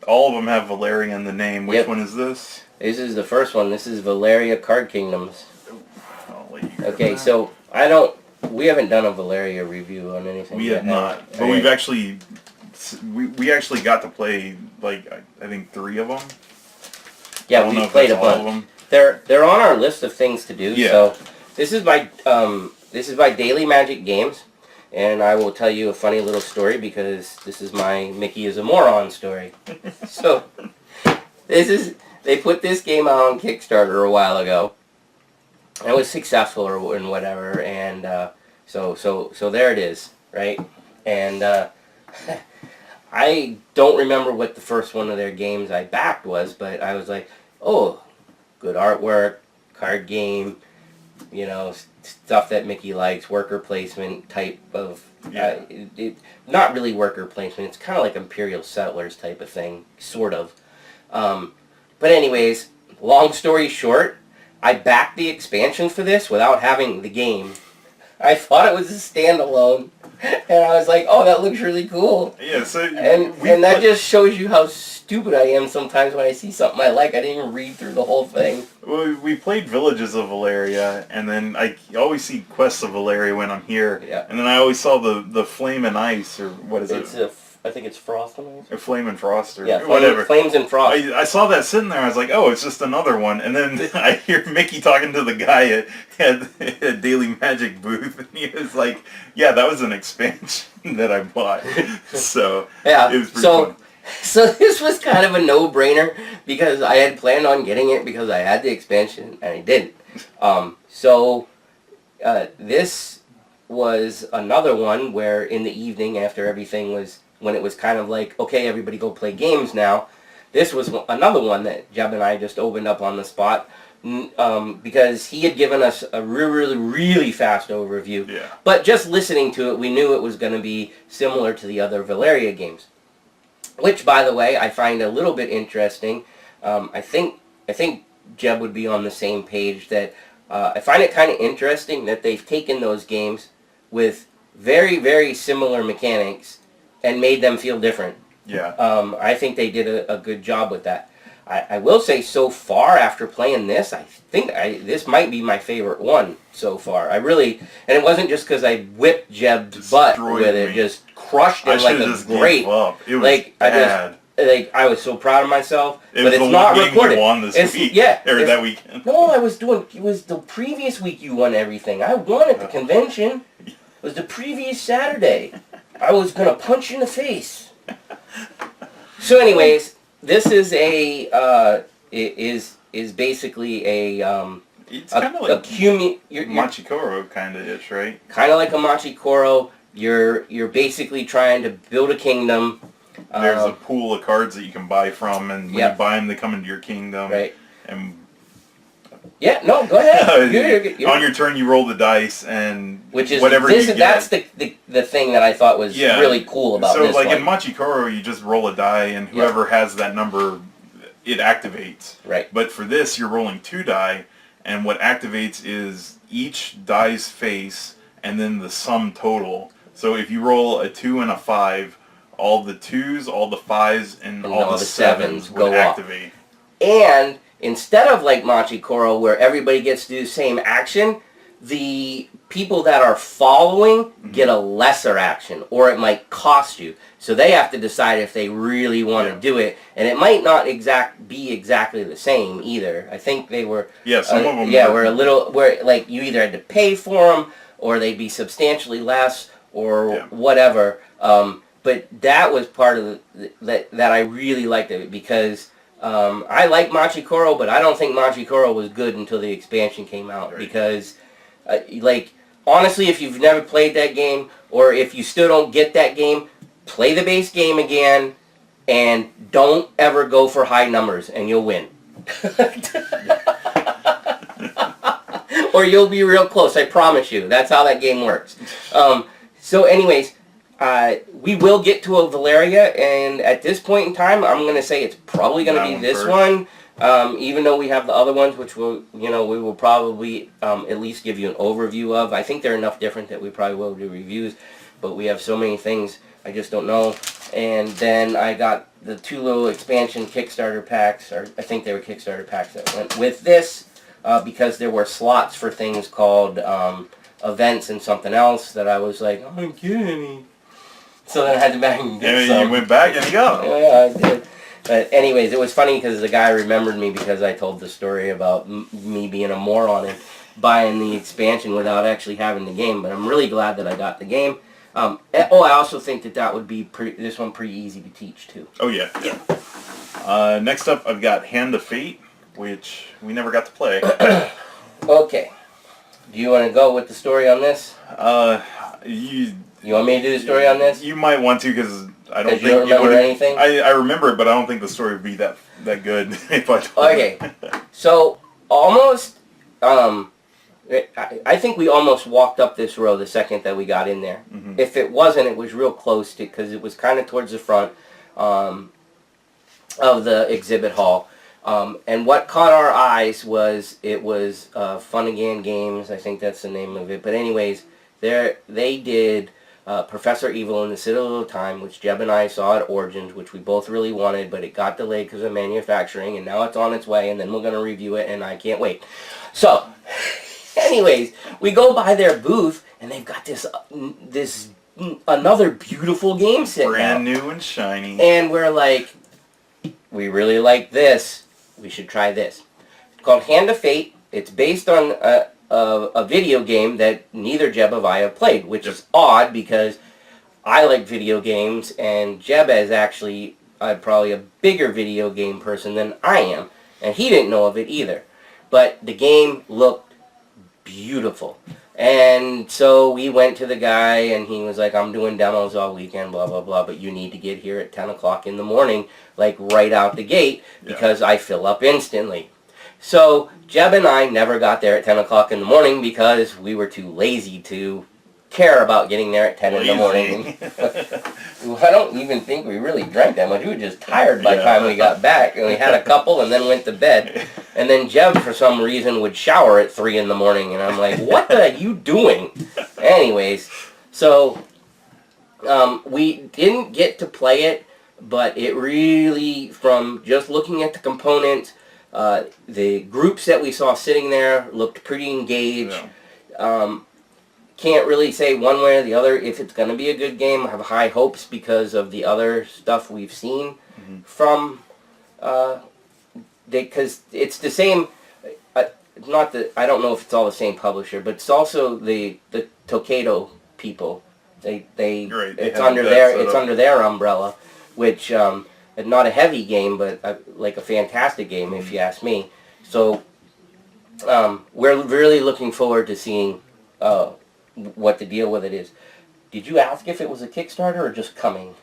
all of them have Valeria in the name. Which one is this? This is the first one. This is Valeria Card Kingdoms. I'll let you Okay, so we haven't done a Valeria review on anything. We have not, but we've actually we actually got to play, like, I think 3 of them. Yeah, we played a bunch. They're on our list of things to do. Yeah. So this is by Daily Magic Games, and I will tell you a funny little story, because this is my Mickey is a moron story. So they put this game out on Kickstarter a while ago, and it was successful and whatever, and so there it is, right? And I don't remember what the first one of their games I backed was, but I was like, oh, good artwork, card game, stuff that Mickey likes, worker placement type of, not really worker placement, it's kind of like Imperial Settlers type of thing, sort of. But anyways, long story short, I backed the expansion for this without having the game. I thought it was a standalone, and I was like, oh, that looks really cool. Yeah, so... And that just shows you how stupid I am sometimes when I see something I like. I didn't even read through the whole thing. Well, we played Villages of Valeria, and then I always see Quests of Valeria when I'm here. Yeah. And then I always saw the Flame and Ice, or what is it? I think it's Frost and Ice. Or Flame and Frost, or whatever. Flames and Frost. I saw that sitting there. I was like, oh, it's just another one. And then I hear Mickey talking to the guy at Daily Magic booth, and he was like, yeah, that was an expansion that I bought. So yeah, it was pretty fun. So this was kind of a no-brainer, because I had planned on getting it because I had the expansion, and I didn't. This was another one where in the evening after everything was, when it was kind of like, okay, everybody go play games now, this was another one that Jeb and I just opened up on the spot because he had given us a really, really fast overview. Yeah. But just listening to it, we knew it was going to be similar to the other Valeria games. Which, by the way, I find a little bit interesting. I think Jeb would be on the same page that I find it kind of interesting that they've taken those games with very, very similar mechanics and made them feel different. Yeah. I think they did a good job with that. I will say so far after playing this, I think this might be my favorite one so far. I really, and it wasn't just because I whipped Jeb's butt with it, just crushed him like a grape. It was like bad. I was so proud of myself, It but was it's the not one game recorded. you won this week, or that weekend. No, it was the previous week you won everything. I won at the convention. It was the previous Saturday. I was gonna punch you in the face. So, anyways, this is is basically It's kind of like you're Machikoro kind of ish, right? kind of like a Machikoro. You're basically trying to build a kingdom. There's a pool of cards that you can buy from, and when you buy them, they come into your kingdom. Right. And yeah, no, go ahead. On your turn, you roll the dice, and which is whatever you get. That's the thing that I thought was really cool about this. So, like one. in Machikoro, you just roll a die, and whoever has that number, it activates. Right. But for this, you're rolling 2 die, and what activates is each die's face, and then the sum total. So if you roll a 2 and a 5, all the 2s, all the 5s, and all the 7s would activate. And instead of like Machikoro, where everybody gets to do the same action, the people that are following get a lesser action, or it might cost you. So they have to decide if they really want to do it, and it might not be exactly the same either. I think they were. Yeah, some of them. Were a little where like you either had to pay for them, or they'd be substantially less, or whatever. But that was part of that I really liked it because. I like Machikoro, but I don't think Machikoro was good until the expansion came out because, like, honestly, if you've never played that game, or if you still don't get that game, play the base game again, and don't ever go for high numbers, and you'll win. Or you'll be real close, I promise you. That's how that game works. So anyways... we will get to a Valeria, and at this point in time, I'm going to say it's probably going to be this one, even though we have the other ones, which we will probably at least give you an overview of. I think they're enough different that we probably will do reviews, but we have so many things, I just don't know. And then I got the 2 little expansion Kickstarter packs, or I think they were Kickstarter packs that went with this, because there were slots for things called events and something else that I was like, I don't get any. So then I had to back and get some. You went back and you got them. Yeah, I did. But anyways, it was funny because the guy remembered me because I told the story about me being a moron and buying the expansion without actually having the game. But I'm really glad that I got the game. I also think that would be this one pretty easy to teach too. Oh yeah. Next up, I've got Hand of Fate, which we never got to play. Okay. Do you want to go with the story on this? You want me to do the story on this? You might want to because I don't think you don't remember anything. I remember it, but I don't think the story would be that good if I told Okay, so almost, I think we almost walked up this row the second that we got in there. Mm-hmm. If it wasn't, it was real close to because it was kind of towards the front of the exhibit hall. And what caught our eyes was Fun Again Games. I think that's the name of it. But anyways, they did. Professor Evil in the Citadel of Time, which Jeb and I saw at Origins, which we both really wanted, but it got delayed because of manufacturing, and now it's on its way, and then we're going to review it, and I can't wait. So, anyways, we go by their booth, and they've got this another beautiful game set brand new and shiny. And we're like, we really like this. We should try this. It's called Hand of Fate. It's based on a video game that neither Jeb or I have played, which is odd because I like video games and Jeb is actually probably a bigger video game person than I am, and he didn't know of it either. But the game looked beautiful. And so we went to the guy, and he was like, I'm doing demos all weekend, blah, blah, blah, but you need to get here at 10 o'clock in the morning, like right out the gate, because I fill up instantly. So Jeb and I never got there at 10 o'clock in the morning because we were too lazy to care about getting there at 10 in the morning. I don't even think we really drank that much. We were just tired by the time we got back. And we had a couple and then went to bed. And then Jeb, for some reason, would shower at 3 in the morning. And I'm like, what are you doing? Anyways, so we didn't get to play it, but it really, from just looking at the components, the groups that we saw sitting there looked pretty engaged. Can't really say one way or the other if it's going to be a good game. I have high hopes because of the other stuff we've seen from, because it's the same, not that, I don't know if it's all the same publisher, but it's also the Tokaido people. It's under their umbrella, which, not a heavy game, but like a fantastic game if you ask me. So, we're really looking forward to seeing, what the deal with it is. Did you ask if it was a Kickstarter or just coming?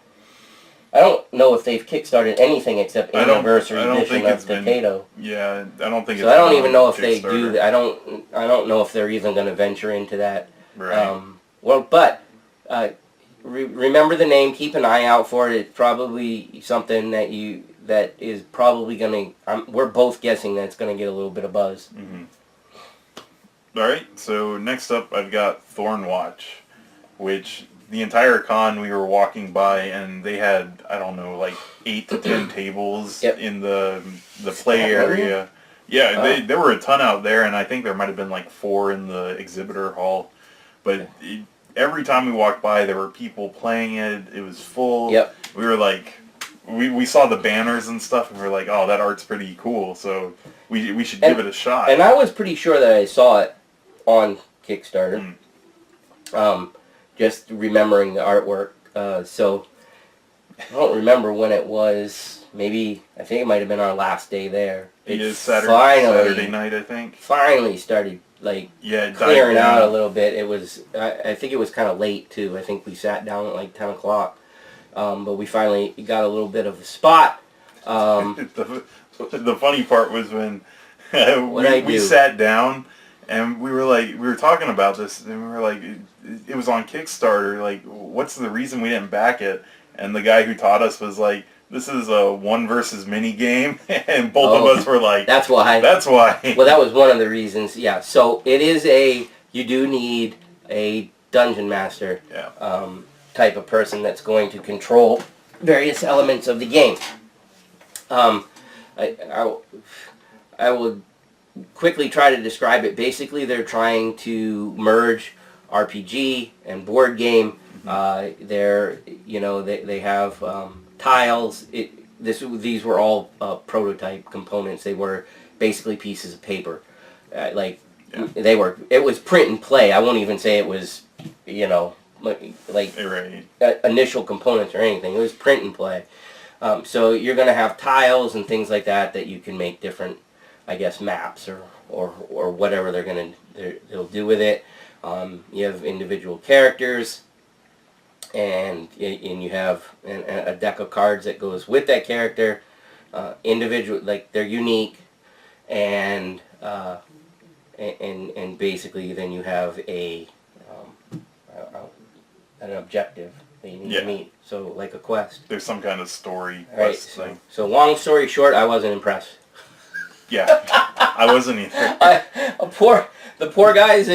I don't know if they've kickstarted anything except anniversary edition of Tokaido. Yeah, I don't think. So I don't even know if they do. I don't know if they're even going to venture into that. Right. Remember the name. Keep an eye out for it. It's probably something that is probably going to. We're both guessing that it's going to get a little bit of buzz. Mm-hmm. Alright, so next up I've got Thornwatch, which the entire con we were walking by and they had, I don't know, like 8 to 10 tables in the play area. Yeah, there were a ton out there, and I think there might have been like 4 in the exhibitor hall. But every time we walked by, there were people playing it. It was full. Yep. We were like, we saw the banners and stuff, and we were like, oh, that art's pretty cool, so we should give it a shot. And I was pretty sure that I saw it on Kickstarter. Just remembering the artwork. So I don't remember when it was. Maybe, I think it might have been our last day there. It is Saturday night, I think. Finally started, like, clearing out a little bit. It was, I think it was kind of late, too. I think we sat down at like 10 o'clock. But we finally got a little bit of a spot. The funny part was when we sat down, and we were talking about this, and we were like, it was on Kickstarter, like, what's the reason we didn't back it? And the guy who taught us was like, this is a 1 versus mini game, and both of us were like, that's why. Well, that was one of the reasons, yeah. So it is you do need a dungeon master type of person that's going to control various elements of the game. I will quickly try to describe it. Basically, they're trying to merge RPG and board game. They have tiles. These were all prototype components. They were basically pieces of paper. It was print and play. I won't even say it was, initial components or anything. It was print and play. So you're going to have tiles and things like that you can make different, I guess, maps or whatever they'll do with it. You have individual characters, and you have a deck of cards that goes with that character. Individual, like, they're unique, and basically then you have an objective that you need to meet. So, like a quest. There's some kind of story quest thing. So long story short, I wasn't impressed. Yeah, I wasn't either. The poor guys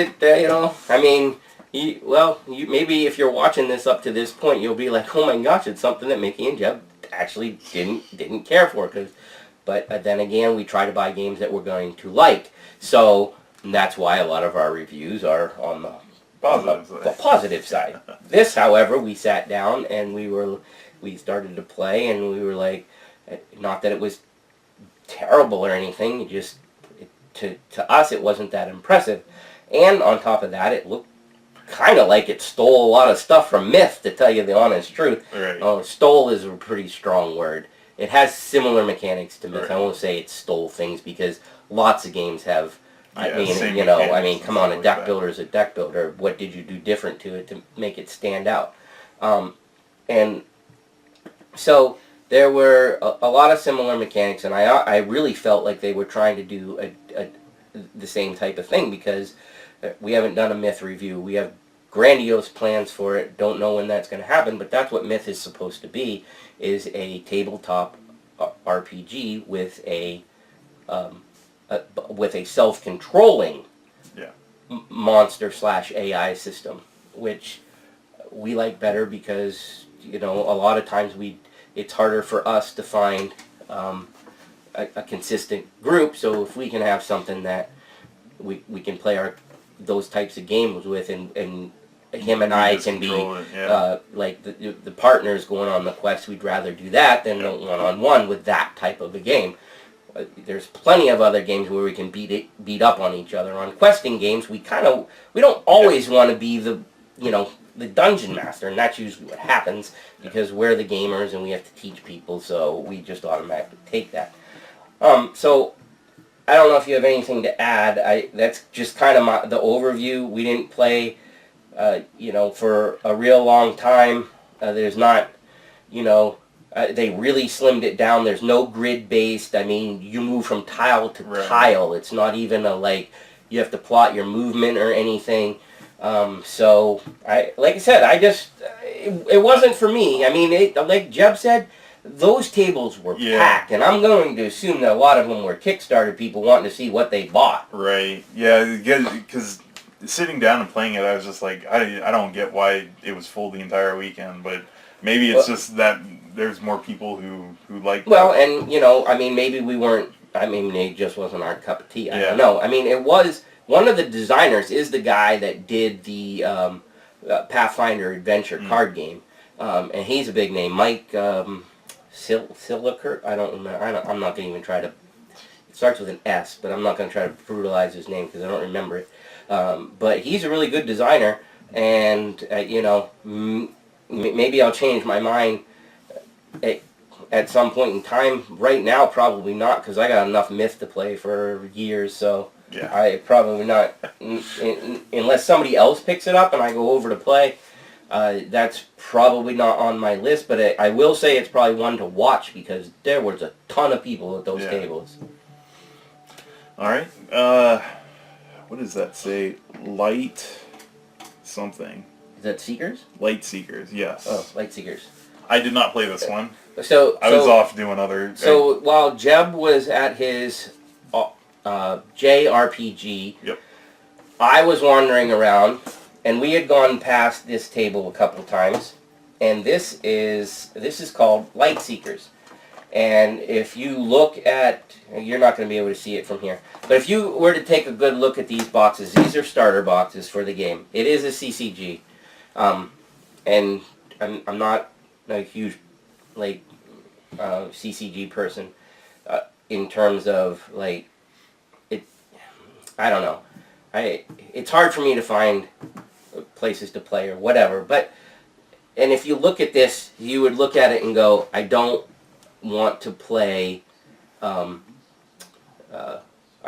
maybe if you're watching this up to this point, you'll be like, oh my gosh, it's something that Mickey and Jeb actually didn't care for. But then again, we try to buy games that we're going to like. So that's why a lot of our reviews are on the positive side. This, however, we sat down and we started to play, and we were like, not that it was terrible or anything, just to us it wasn't that impressive. And on top of that, it looked kind of like it stole a lot of stuff from Myth, to tell you the honest truth. Right. Stole is a pretty strong word. It has similar mechanics to Myth. Right. I won't say it stole things, because lots of games have I Yeah, mean, same you know, I mechanics mean, and come on, stuff a like deck that. builder is a deck builder. What did you do different to it to make it stand out? And so there were a lot of similar mechanics, and I really felt like they were trying to do the same type of thing, because we haven't done a Myth review. We have grandiose plans for it. Don't know when that's going to happen, but that's what Myth is supposed to be, is a tabletop RPG with a self-controlling Yeah. monster slash AI system, which we like better because, you know, a lot of times it's harder for us to find a consistent group. So if we can have something that we can play those types of games with, and him and I can be like the partners going on the quest, we'd rather do that than one-on-one with that type of a game. There's plenty of other games where we can beat up on each other. On questing games, we don't always want to be the dungeon master, and that's usually what happens, because we're the gamers and we have to teach people, so we just automatically take that. So I don't know if you have anything to add. That's just kind of the overview. We didn't play, for a real long time. There's not, they really slimmed it down. There's no grid based. I mean, you move from tile to tile. It's not even you have to plot your movement or anything. So like I said, it wasn't for me. I mean, like Jeb said, those tables were packed, and I'm going to assume that a lot of them were Kickstarter people wanting to see what they bought. Right. Yeah, because sitting down and playing it, I was just like, I don't get why it was full the entire weekend, but maybe it's just that there's more people who like Well, that. and, I mean, maybe we weren't, I mean, it just wasn't our cup of tea. I don't know. I mean, it was, one of the designers is the guy that did the Pathfinder Adventure card game, and he's a big name. Mike Silliker? I don't remember. I'm not going to even try to, it starts with an S, but I'm not going to try to brutalize his name because I don't remember it. But he's a really good designer, and, maybe I'll change my mind at some point in time. Right now, probably not, because I got enough Myth to play for years, so I probably not, unless somebody else picks it up and I go over to play. That's probably not on my list, but I will say it's probably one to watch, because there was a ton of people at those tables. All right. What does that say? Light something. Is that Seekers? Lightseekers, yes. Oh, Lightseekers. I did not play this one. So I was off doing other... So while Jeb was at his JRPG, I was wandering around, and we had gone past this table a couple of times, and this is called Lightseekers. And if you look at, you're not going to be able to see it from here, but if you were to take a good look at these boxes, these are starter boxes for the game. It is a CCG, and I'm not a huge CCG person in terms of it. I don't know. It's hard for me to find places to play or whatever. And if you look at this, you would look at it and go, I don't want to play. I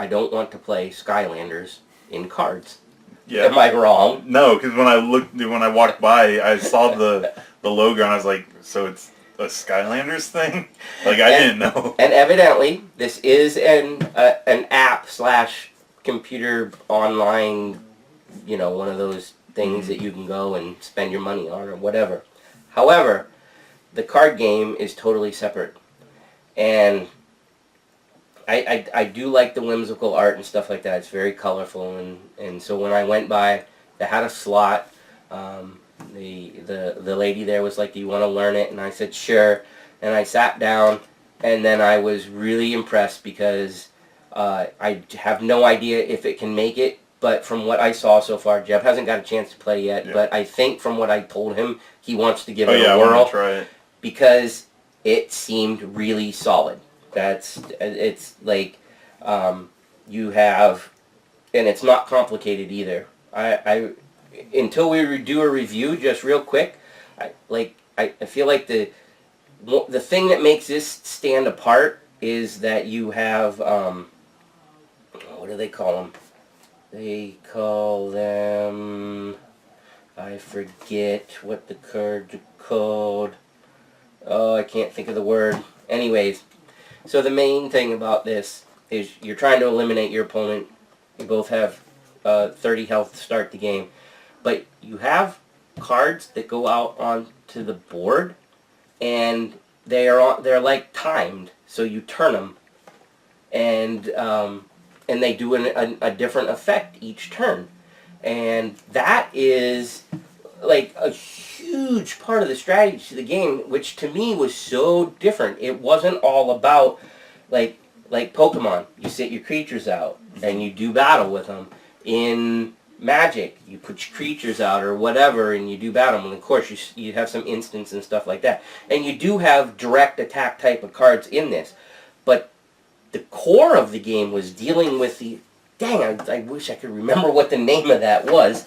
don't want to play Skylanders in cards. Yeah. Am I wrong? No, because when I walked by, I saw the logo and I was like, so it's a Skylanders thing? I didn't know. And evidently, this is an app / computer online, one of those things that you can go and spend your money on or whatever. However, the card game is totally separate. And I do like the whimsical art and stuff like that. It's very colorful, and so when I went by, they had a slot. The lady there was like, do you want to learn it? And I said, sure. And I sat down, and then I was really impressed, because I have no idea if it can make it, but from what I saw so far, Jeff hasn't got a chance to play yet, but I think from what I told him, he wants to give it a whirl. I want to try it. Because it seemed really solid. It's like, you have, and it's not complicated either. Until we do a review, just real quick, I feel like the thing that makes this stand apart is that you have, what do they call them? They call them... I forget what the cards are called. Oh, I can't think of the word. Anyways, so the main thing about this is you're trying to eliminate your opponent. You both have 30 health to start the game. But you have cards that go out onto the board, and they're like timed. So you turn them, and they do a different effect each turn. And that is like a huge part of the strategy to the game, which to me was so different. It wasn't all about like Pokemon. You sit your creatures out and you do battle with them. In Magic, you put your creatures out or whatever and you do battle. And of course you have some instants and stuff like that. And you do have direct attack type of cards in this. But the core of the game was dealing with the... Dang, I wish I could remember what the name of that was.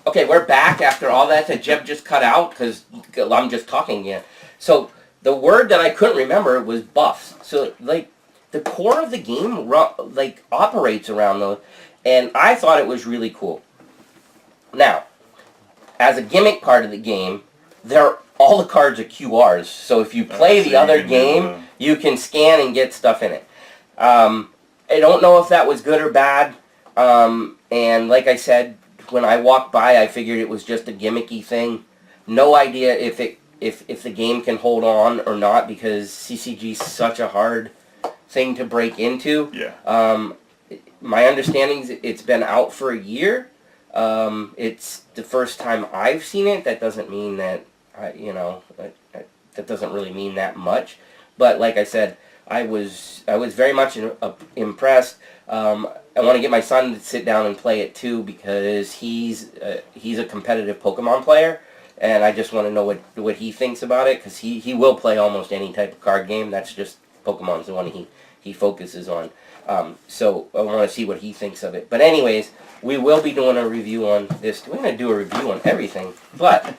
Okay, we're back after all that Jeb just cut out because I'm just talking again. So the word that I couldn't remember was buffs. So like the core of the game like operates around those, and I thought it was really cool. Now, as a gimmick part of the game, all the cards are QRs. So if you play the other game, you can scan and get stuff in it. I don't know if that was good or bad, and like I said, when I walked by, I figured it was just a gimmicky thing. No idea if the game can hold on or not, because CCG is such a hard thing to break into. Yeah. My understanding is it's been out for a year. It's the first time I've seen it. That doesn't mean that that doesn't really mean that much. But like I said, I was very much impressed. I want to get my son to sit down and play it too, because he's a competitive Pokemon player, and I just want to know what he thinks about it, because he will play almost any type of card game. That's just Pokemon's the one he focuses on. So I want to see what he thinks of it. But anyways, we will be doing a review on this. We're going to do a review on everything. But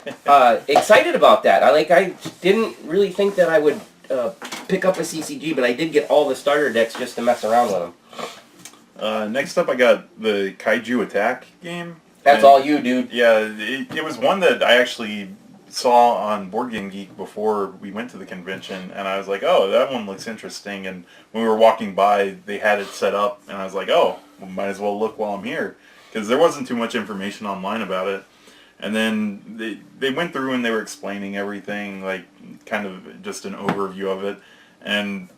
excited about that. I didn't really think that I would pick up a CCG, but I did get all the starter decks just to mess around with them. Next up, I got the Kaiju Attack game. That's all you, dude. Yeah, it was one that I actually saw on Board Game Geek before we went to the convention, and I was like, oh, that one looks interesting. And when we were walking by, they had it set up, and I was like, oh, well, might as well look while I'm here, because there wasn't too much information online about it. And then they went through and they were explaining everything, like kind of just an overview of it. And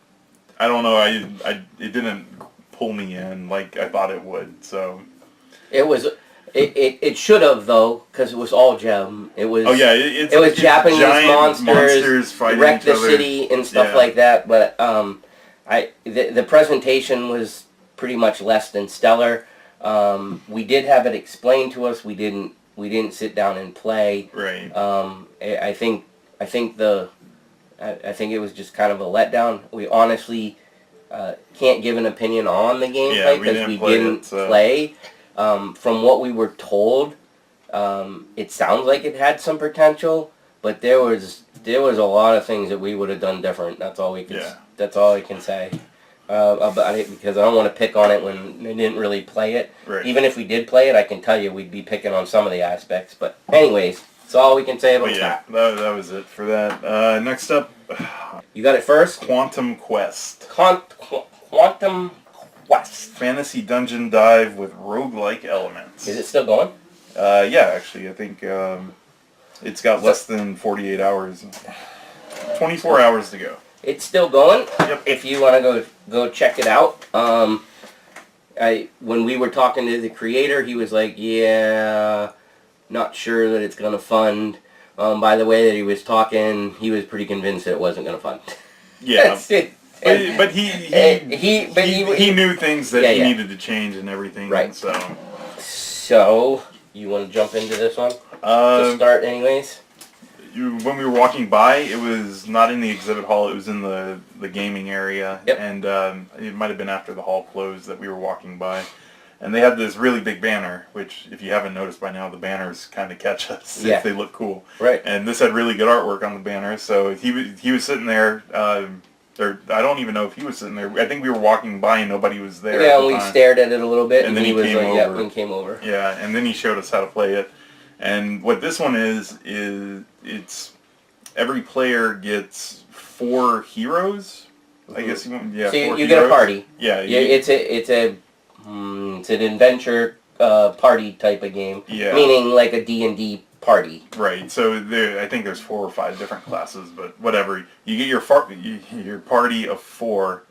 I don't know, it didn't pull me in like I thought it would. So it should have, though, because it was all gem. It was it was Japanese monsters fighting wreck the city and stuff like that. But the presentation was pretty much less than stellar. We did have it explained to us. We didn't sit down and play. Right. I think it was just kind of a letdown. We honestly can't give an opinion on the gameplay because we didn't play. From what we were told, it sounds like it had some potential, but there was a lot of things that we would have done different. That's all we could. That's all I can say about it, because I don't want to pick on it when they didn't really play it. Right. Even if we did play it, I can tell you we'd be picking on some of the aspects. But anyways, that's all we can say about that. That was it for that. Next up, you got it first? Quantum Quest. Quantum Quest. Fantasy dungeon dive with roguelike elements. Is it still going? Yeah, actually, I think it's got less than 48 hours. 24 hours to go. It's still going. Yep. If you want to go check it out. When we were talking to the creator, he was like, "Yeah, not sure that it's gonna fund." By the way that he was talking, he was pretty convinced that it wasn't gonna fund. Yeah. That's it. But he knew things that he needed to change and everything. Right. So you want to jump into this one to start, anyways? When we were walking by, it was not in the exhibit hall. It was in the gaming area, and it might have been after the hall closed that we were walking by. And they had this really big banner, which, if you haven't noticed by now, the banners kind of catch us if they look cool. Right. And this had really good artwork on the banner. So he was sitting there Or I don't even know if he was sitting there. I think we were walking by and nobody was there. Yeah, and we stared at it a little bit, and then he was came like, over. "Yeah," and came over. Yeah, and then he showed us how to play it. And what this one is it's every player gets 4 heroes. I guess So you get a party. Yeah, it's an adventure party type of game. Yeah. Meaning like a D&D party. Right. So I think there's 4 or 5 different classes, but whatever. You get your party of 4,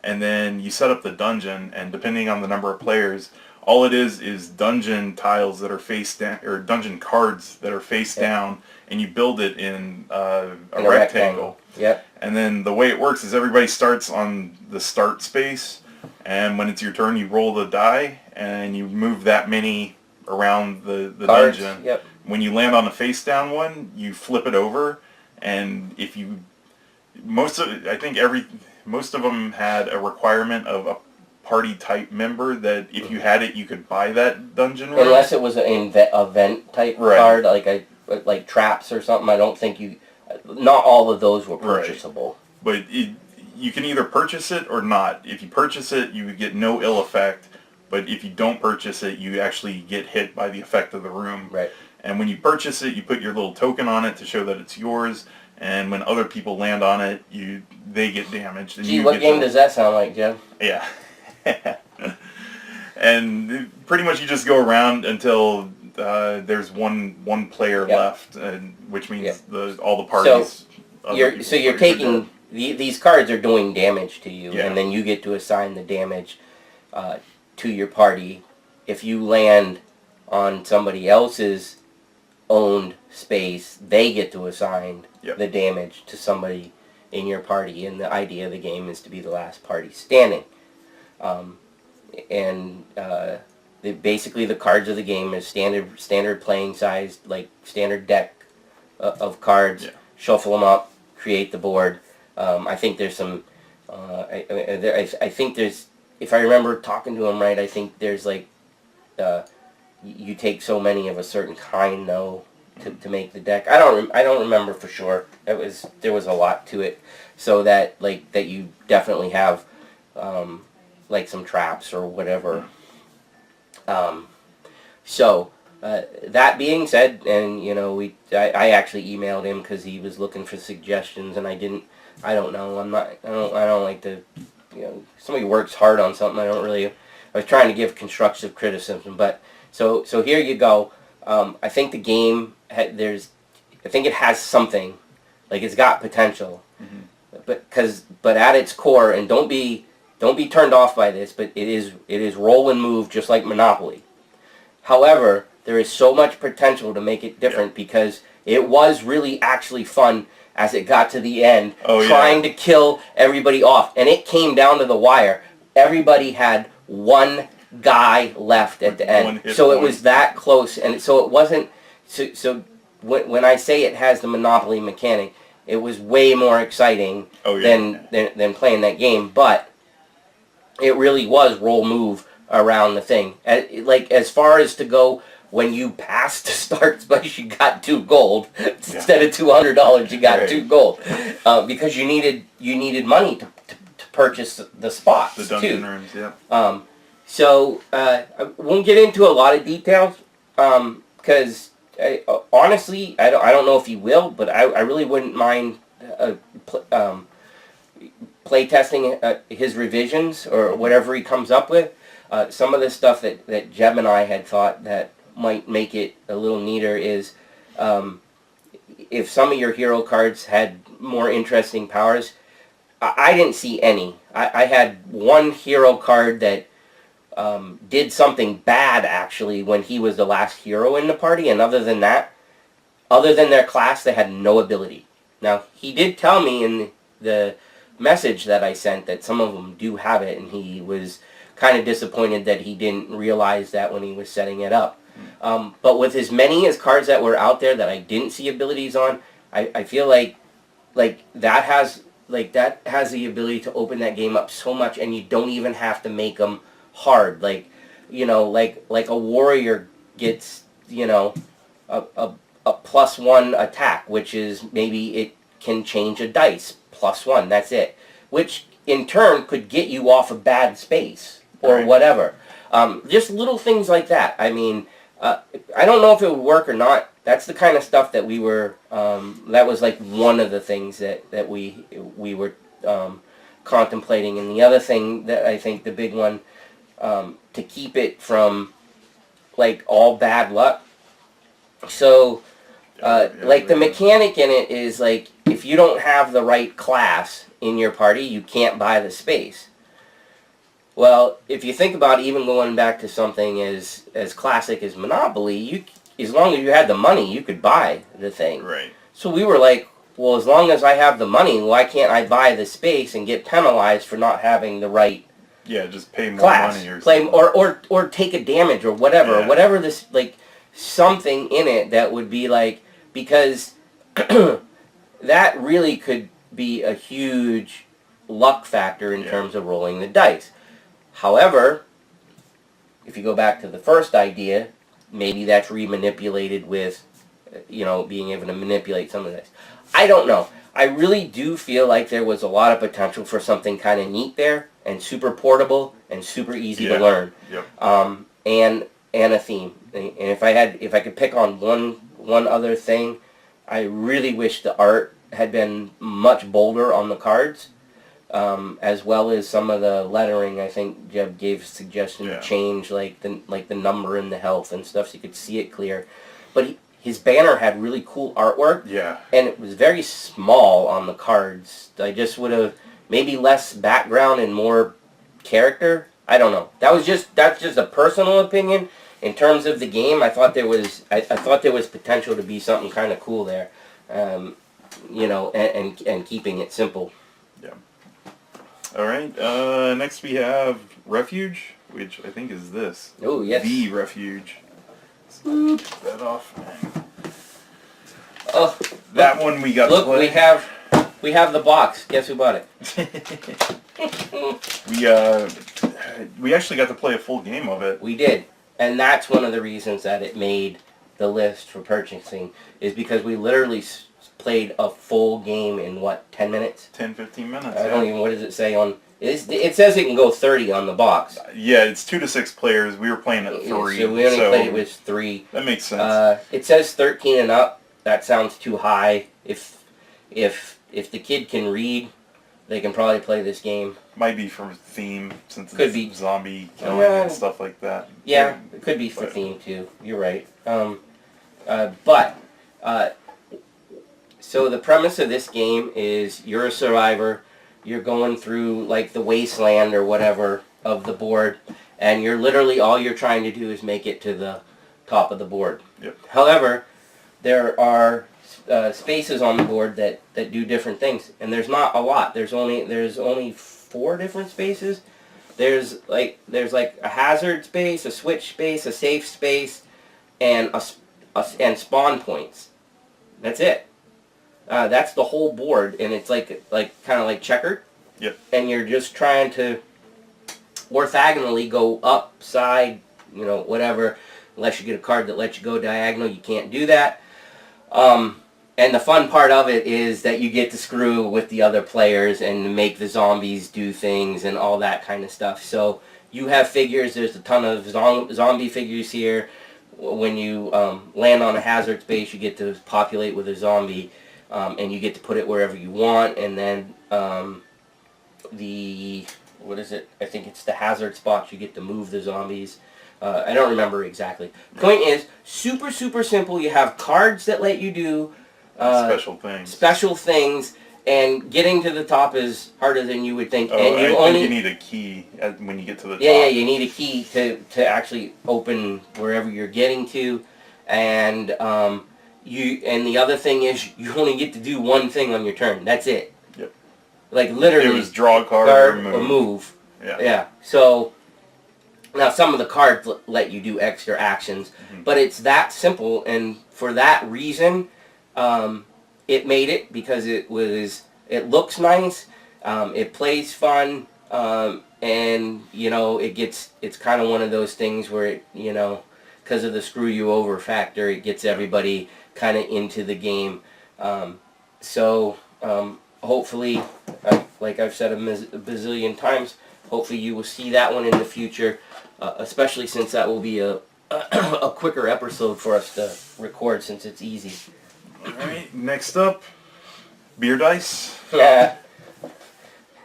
and then you set up the dungeon, and depending on the number of players, all it is dungeon tiles that are face down, or dungeon cards that are face down, and you build it in a rectangle. Yep. And then the way it works is everybody starts on the start space, and when it's your turn, you roll the die, and you move that many around the Cards, dungeon. Yep. When you land on the face down one, you flip it over, and if you most of them had a requirement of a party type member that if you had it, you could buy that dungeon room. Unless it was an event type card, like traps or something. I don't think not all of those were purchasable. Right. But you can either purchase it or not. If you purchase it, you would get no ill effect. But if you don't purchase it, you actually get hit by the effect of the room. Right. And when you purchase it, you put your little token on it to show that it's yours. And when other people land on it, they get damaged. And Gee, what game does that sound like, Jim? Yeah. And pretty much you just go around until there's one player left, which means all the parties. So you're taking these cards are doing damage to you, and then you get to assign the damage to your party. If you land on somebody else's owned space, they get to assign the damage to somebody in your party, and the idea of the game is to be the last party standing. Basically the cards of the game is standard playing size, like standard deck of cards. Shuffle them up, create the board. I think there's some. I think there's. If I remember talking to him right, I think there's like. You take so many of a certain kind though to make the deck. I don't remember for sure. There was a lot to it, so that you definitely have like some traps or whatever. That being said, and I actually emailed him because he was looking for suggestions, and I don't know. I don't like to. Somebody works hard on something. I was trying to give constructive criticism, but so here you go. I think the game I think it has something, like it's got potential, but at its core, and don't be turned off by this, but it is roll and move just like Monopoly. However, there is so much potential to make it different because it was really actually fun as it got to the end, trying to kill everybody off, and it came down to the wire. Everybody had one guy left at the end, so it was that close, and so it wasn't. So when I say it has the Monopoly mechanic, it was way more exciting than playing that game, but it really was roll move around the thing. As far as to go, when you passed the start space, you got 2 gold instead of $200. You got 2 gold because you needed money to purchase the spots, the dungeon too. rooms. So I won't get into a lot of details because honestly, I don't know if you will, but I really wouldn't mind play testing his revisions or whatever he comes up with. Some of the stuff that Jeb and I had thought that might make it a little neater is if some of your hero cards had more interesting powers. I didn't see any. I had one hero card that did something bad actually when he was the last hero in the party, and other than their class, they had no ability. Now, he did tell me in the message that I sent that some of them do have it, and he was kind of disappointed that he didn't realize that when he was setting it up. But with as many as cards that were out there that I didn't see abilities on, I feel like that has the ability to open that game up so much, and you don't even have to make them hard. Like a warrior gets a +1 attack, which is maybe it can change a dice +1. That's it. which in turn could get you off a bad space or Right. whatever. Just little things like that. I mean, I don't know if it would work or not. That's the kind of stuff that we were, that was like one of the things that we were contemplating. And the other thing that I think the big one, to keep it from like all bad luck. So, like the mechanic in it is like, if you don't have the right class in your party, you can't buy the space. Well, if you think about even going back to something as classic as Monopoly, as long as you had the money, you could buy the thing. Right. So we were like, well, as long as I have the money, why can't I buy the space and get penalized for not having the right Yeah, just pay more class, money or something. or take a damage or whatever, Yeah. whatever this, like, something in it that would be like, because that really could be a huge luck factor in terms of rolling the dice. However, if you go back to the first idea, maybe that's remanipulated with, being able to manipulate some of this. I don't know. I really do feel like there was a lot of potential for something kind of neat there, and super portable, and super easy to learn. Yep. And a theme. And if I could pick on one other thing, I really wish the art had been much bolder on the cards, as well as some of the lettering. I think Jeb gave a suggestion to change like the number and the health and stuff, so you could see it clear. But his banner had really cool artwork. Yeah. And it was very small on the cards. I just would have maybe less background and more character. I don't know. That's just a personal opinion. In terms of the game, I thought there was potential to be something kind of cool there, and keeping it simple. Yeah. All right. Next we have Refuge, which I think is this. Oh yes. The Refuge. So take that off. Oh, that one we got. Look, to play. we have the box. Guess who bought it? We actually got to play a full game of it. We did. And that's one of the reasons that it made the list for purchasing, is because we literally played a full game in, 10 minutes? 10, 15 minutes. I don't even, what does it say on... It says it can go 30 on the box. Yeah, it's 2 to 6 players. We were playing at 3. So we only played it with 3. That makes sense. It says 13 and up. That sounds too high. If the kid can read, they can probably play this game. Might be for theme, since Could it's be zombie killing and stuff like that. Yeah, it could be for theme too. You're right. So the premise of this game is you're a survivor. You're going through like the wasteland or whatever of the board, and you're literally, all you're trying to do is make it to the top of the board. Yep. However, there are spaces on the board that do different things, and there's not a lot. There's only 4 different spaces. There's like a hazard space, a switch space, a safe space, and and spawn points. That's it. That's the whole board, and it's like kind of like checkered. Yep. And you're just trying to orthogonally go up, side, whatever. Unless you get a card that lets you go diagonal, you can't do that. And the fun part of it is that you get to screw with the other players and make the zombies do things and all that kind of stuff. So you have figures. There's a ton of zombie figures here. When you land on a hazard space, you get to populate with a zombie, and you get to put it wherever you want. And then what is it? I think it's the hazard spots. You get to move the zombies. I don't remember exactly. Point is, super, super simple. You have cards that let you do special things, and getting to the top is harder than you would think. Oh, and I think you need a key when you get to the top. Yeah, you need a key to actually open wherever you're getting to, and the other thing is you only get to do one thing on your turn. That's it. Yep. Like literally. It was draw a card or move. Yeah. Yeah. So now some of the cards let you do extra actions, but it's that simple, and for that reason, it made it, because it looks nice, it plays fun, and it's kind of one of those things where because of the screw you over factor, it gets everybody kind of into the game. Hopefully, like I've said a bazillion times, hopefully you will see that one in the future, especially since that will be a quicker episode for us to record since it's easy. Alright, next up, beer dice. Yeah.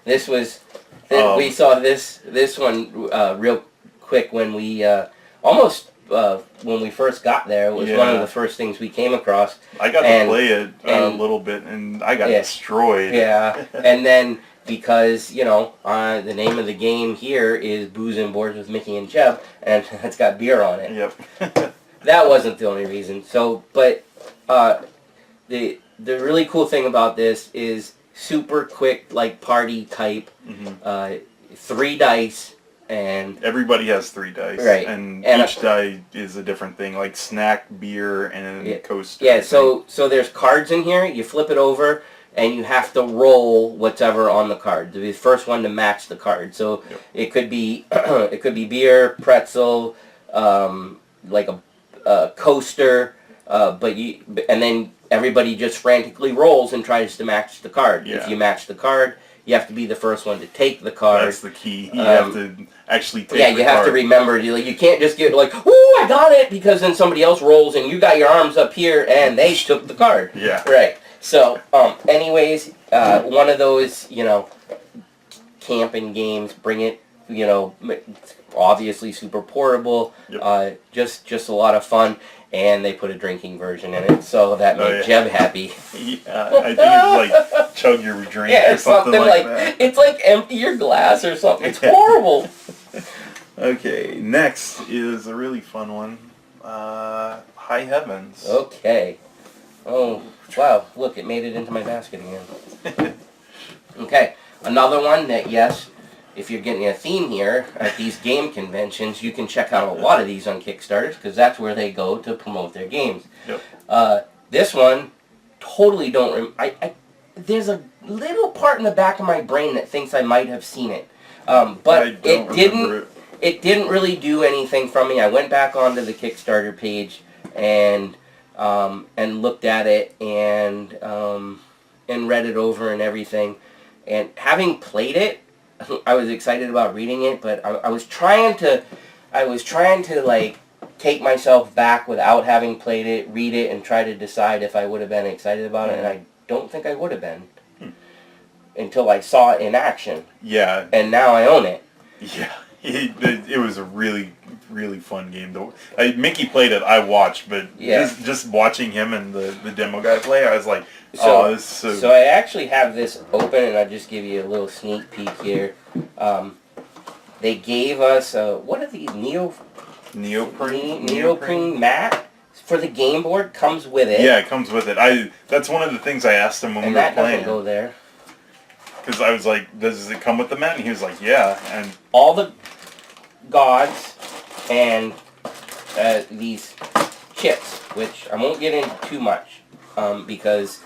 We saw this one real quick when we when we first got there. It was one of the first things we came across. I got to play it a little bit, and I got destroyed. Yeah, and then because, you know, the name of the game here is Booze and Boards with Mickey and Jeb, and it's got beer on it. Yep. That wasn't the only reason. So, but the really cool thing about this is super quick, like party type, 3 dice. And everybody has 3 dice, right? And each die is a different thing, like snack, beer, and coaster. Yeah, so there's cards in here. You flip it over, and you have to roll whatever on the card. To be the first one to match the card. So it could be beer, pretzel, like a coaster, and then everybody just frantically rolls and tries to match the card. Yeah. If you match the card, you have to be the first one to take the card. That's the key. You have to actually take the card. Yeah, you have to remember. You can't just get like, "Ooh, I got it," because then somebody else rolls and you got your arms up here and they took the card. Yeah. Right. So, anyways, one of those, you know, camping games. Bring it. You know, obviously super portable. Yep. Just a lot of fun. And they put a drinking version in it, so that made Jeb happy. Yeah, I think it's like chug your drink or something like that. It's like empty your glass or something. It's horrible. Okay, next is a really fun one. High Heavens. Okay. Oh, wow. Look, it made it into my basket again. Okay, another one that, yes, if you're getting a theme here at these game conventions, you can check out a lot of these on Kickstarters because that's where they go to promote their games. Yep. This one, totally don't. There's a little part in the back of my brain that thinks I might have seen it, but it didn't. It didn't really do anything from me. I went back onto the Kickstarter page and looked at it and read it over and everything. And having played it, I was excited about reading it, but I was trying to like take myself back without having played it, read it, and try to decide if I would have been excited about it, and I don't think I would have been until I saw it in action. Yeah. And now I own it. Yeah, it was a really, really fun game. Mickey played it, I watched, but just watching him and the demo guy play, I was like, oh, this is so... So I actually have this open, and I'll just give you a little sneak peek here. They gave us, what are these, neoprene mat for the game board. Comes with it. Yeah, it comes with it. That's one of the things I asked him when we were playing. And that doesn't go there. Because I was like, does it come with the mat? And he was like, yeah. And all the gods and these chips, which I won't get into too much, because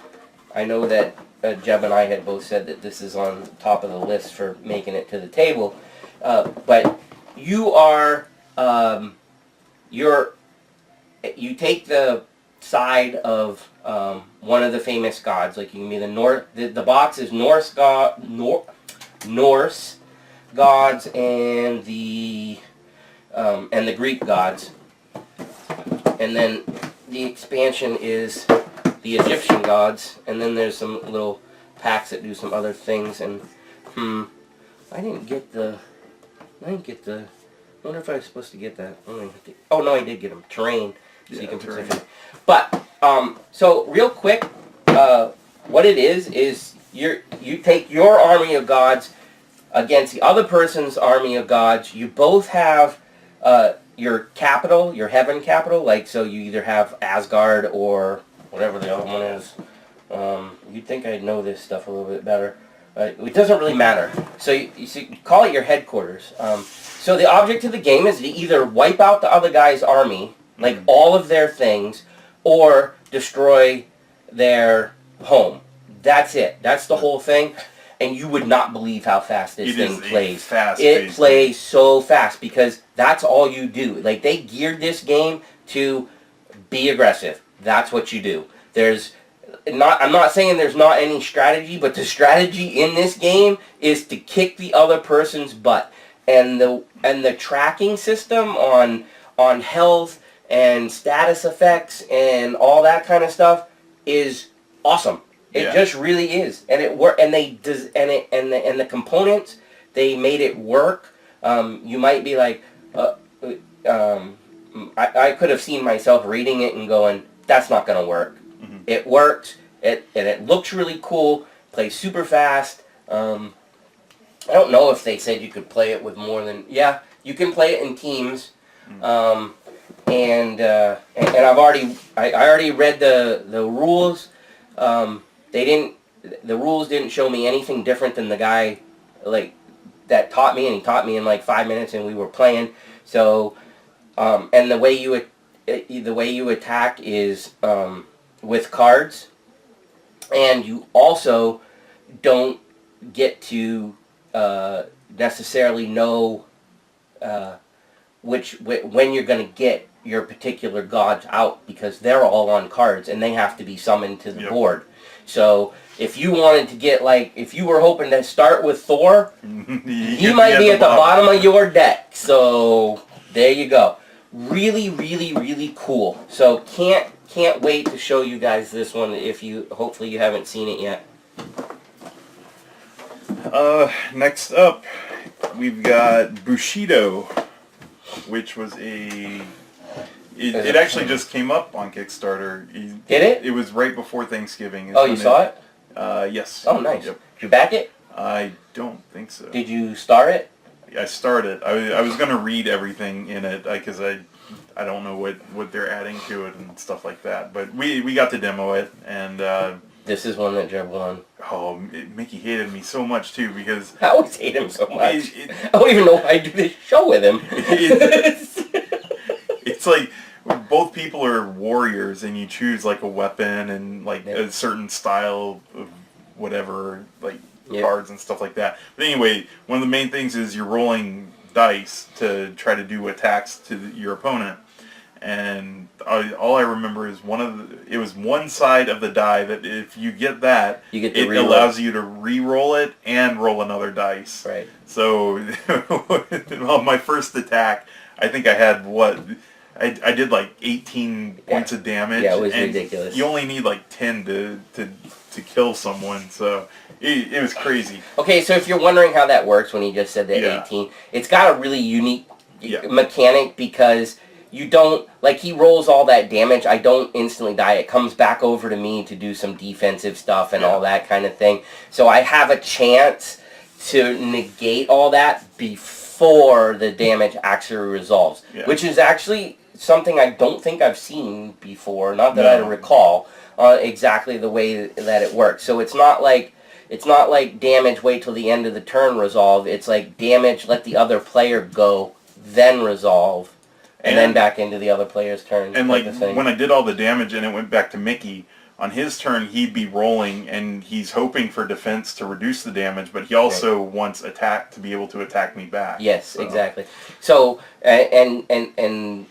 I know that Jeb and I had both said that this is on top of the list for making it to the table. But you are, you take the side of one of the famous gods. Like you can be the box is Norse gods and the Greek gods, and then the expansion is the Egyptian gods, and then there's some little packs that do some other things. And I didn't get the. I wonder if I was supposed to get that. Oh no, I did get them. Terrain, so you can position. But so real quick, what it is you take your army of gods against the other person's army of gods. You both have your capital, your heaven capital. Like, so you either have Asgard or whatever the other one is. You'd think I'd know this stuff a little bit better. It doesn't really matter. So you call it your headquarters. So the object of the game is to either wipe out the other guy's army, like all of their things, or destroy their home. That's it. That's the whole thing. And you would not believe how fast this thing plays. It plays so fast because that's all you do. Like, they geared this game to be aggressive. That's what you do. There's I'm not saying there's not any strategy, but the strategy in this game is to kick the other person's butt. And the tracking system on health and status effects and all that kind of stuff is awesome. It just really is, and it work. And the components, they made it work. You might be like, I could have seen myself reading it and going, that's not going to work. Mm-hmm. It works. It looks really cool. Plays super fast. I don't know if they said you could play it with more than... Yeah, you can play it in teams. Mm-hmm. And I already read the rules. The rules didn't show me anything different than the guy that taught me, and he taught me in like 5 minutes, and we were playing. So, and the way you attack is with cards, and you also don't get to necessarily know when you're going to get your particular gods out, because they're all on cards and they have to be summoned to the board. So if you wanted to get, if you were hoping to start with Thor, he might be at the bottom of your deck. So there you go. Really, really, really cool. So can't wait to show you guys this one hopefully you haven't seen it yet. Next up, we've got Bushido, which was It actually just came up on Kickstarter. Did it? It was right before Thanksgiving. Oh, you saw it? Yes. Oh, nice. Yep. Did you back it? I don't think so. Did you start it? I started. I was going to read everything in it because I don't know what they're adding to it and stuff like that. But we got to demo it, and... this is one that Jeb won. Oh, Mickey hated me so much, too, because... I always hate him so much. I don't even know why I do this show with him. It's like... both people are warriors, and you choose a weapon and a certain style of whatever, cards and stuff like that. But anyway, one of the main things is you're rolling dice to try to do attacks to your opponent. And all I remember is it was one side of the die that if you get that, it allows you to re-roll it and roll another dice. Right. So on my first attack, I think I had I did 18 points of damage. Yeah, it was and ridiculous. You only need 10 to kill someone, so it was crazy. Okay, so if you're wondering how that works when he just said that 18, it's got a really unique mechanic, because you don't, he rolls all that damage, I don't instantly die. It comes back over to me to do some defensive stuff and all that kind of thing. So I have a chance to negate all that before the damage actually resolves, which is actually something I don't think I've seen before, not that I recall, exactly the way that it works. So it's not like damage, wait till the end of the turn, resolve. It's damage, let the other player go, then resolve, and then back into the other player's turn. And when I did all the damage and it went back to Mickey, on his turn he'd be rolling, and he's hoping for defense to reduce the damage, but he also wants attack to be able to attack me back. Yes, exactly. So the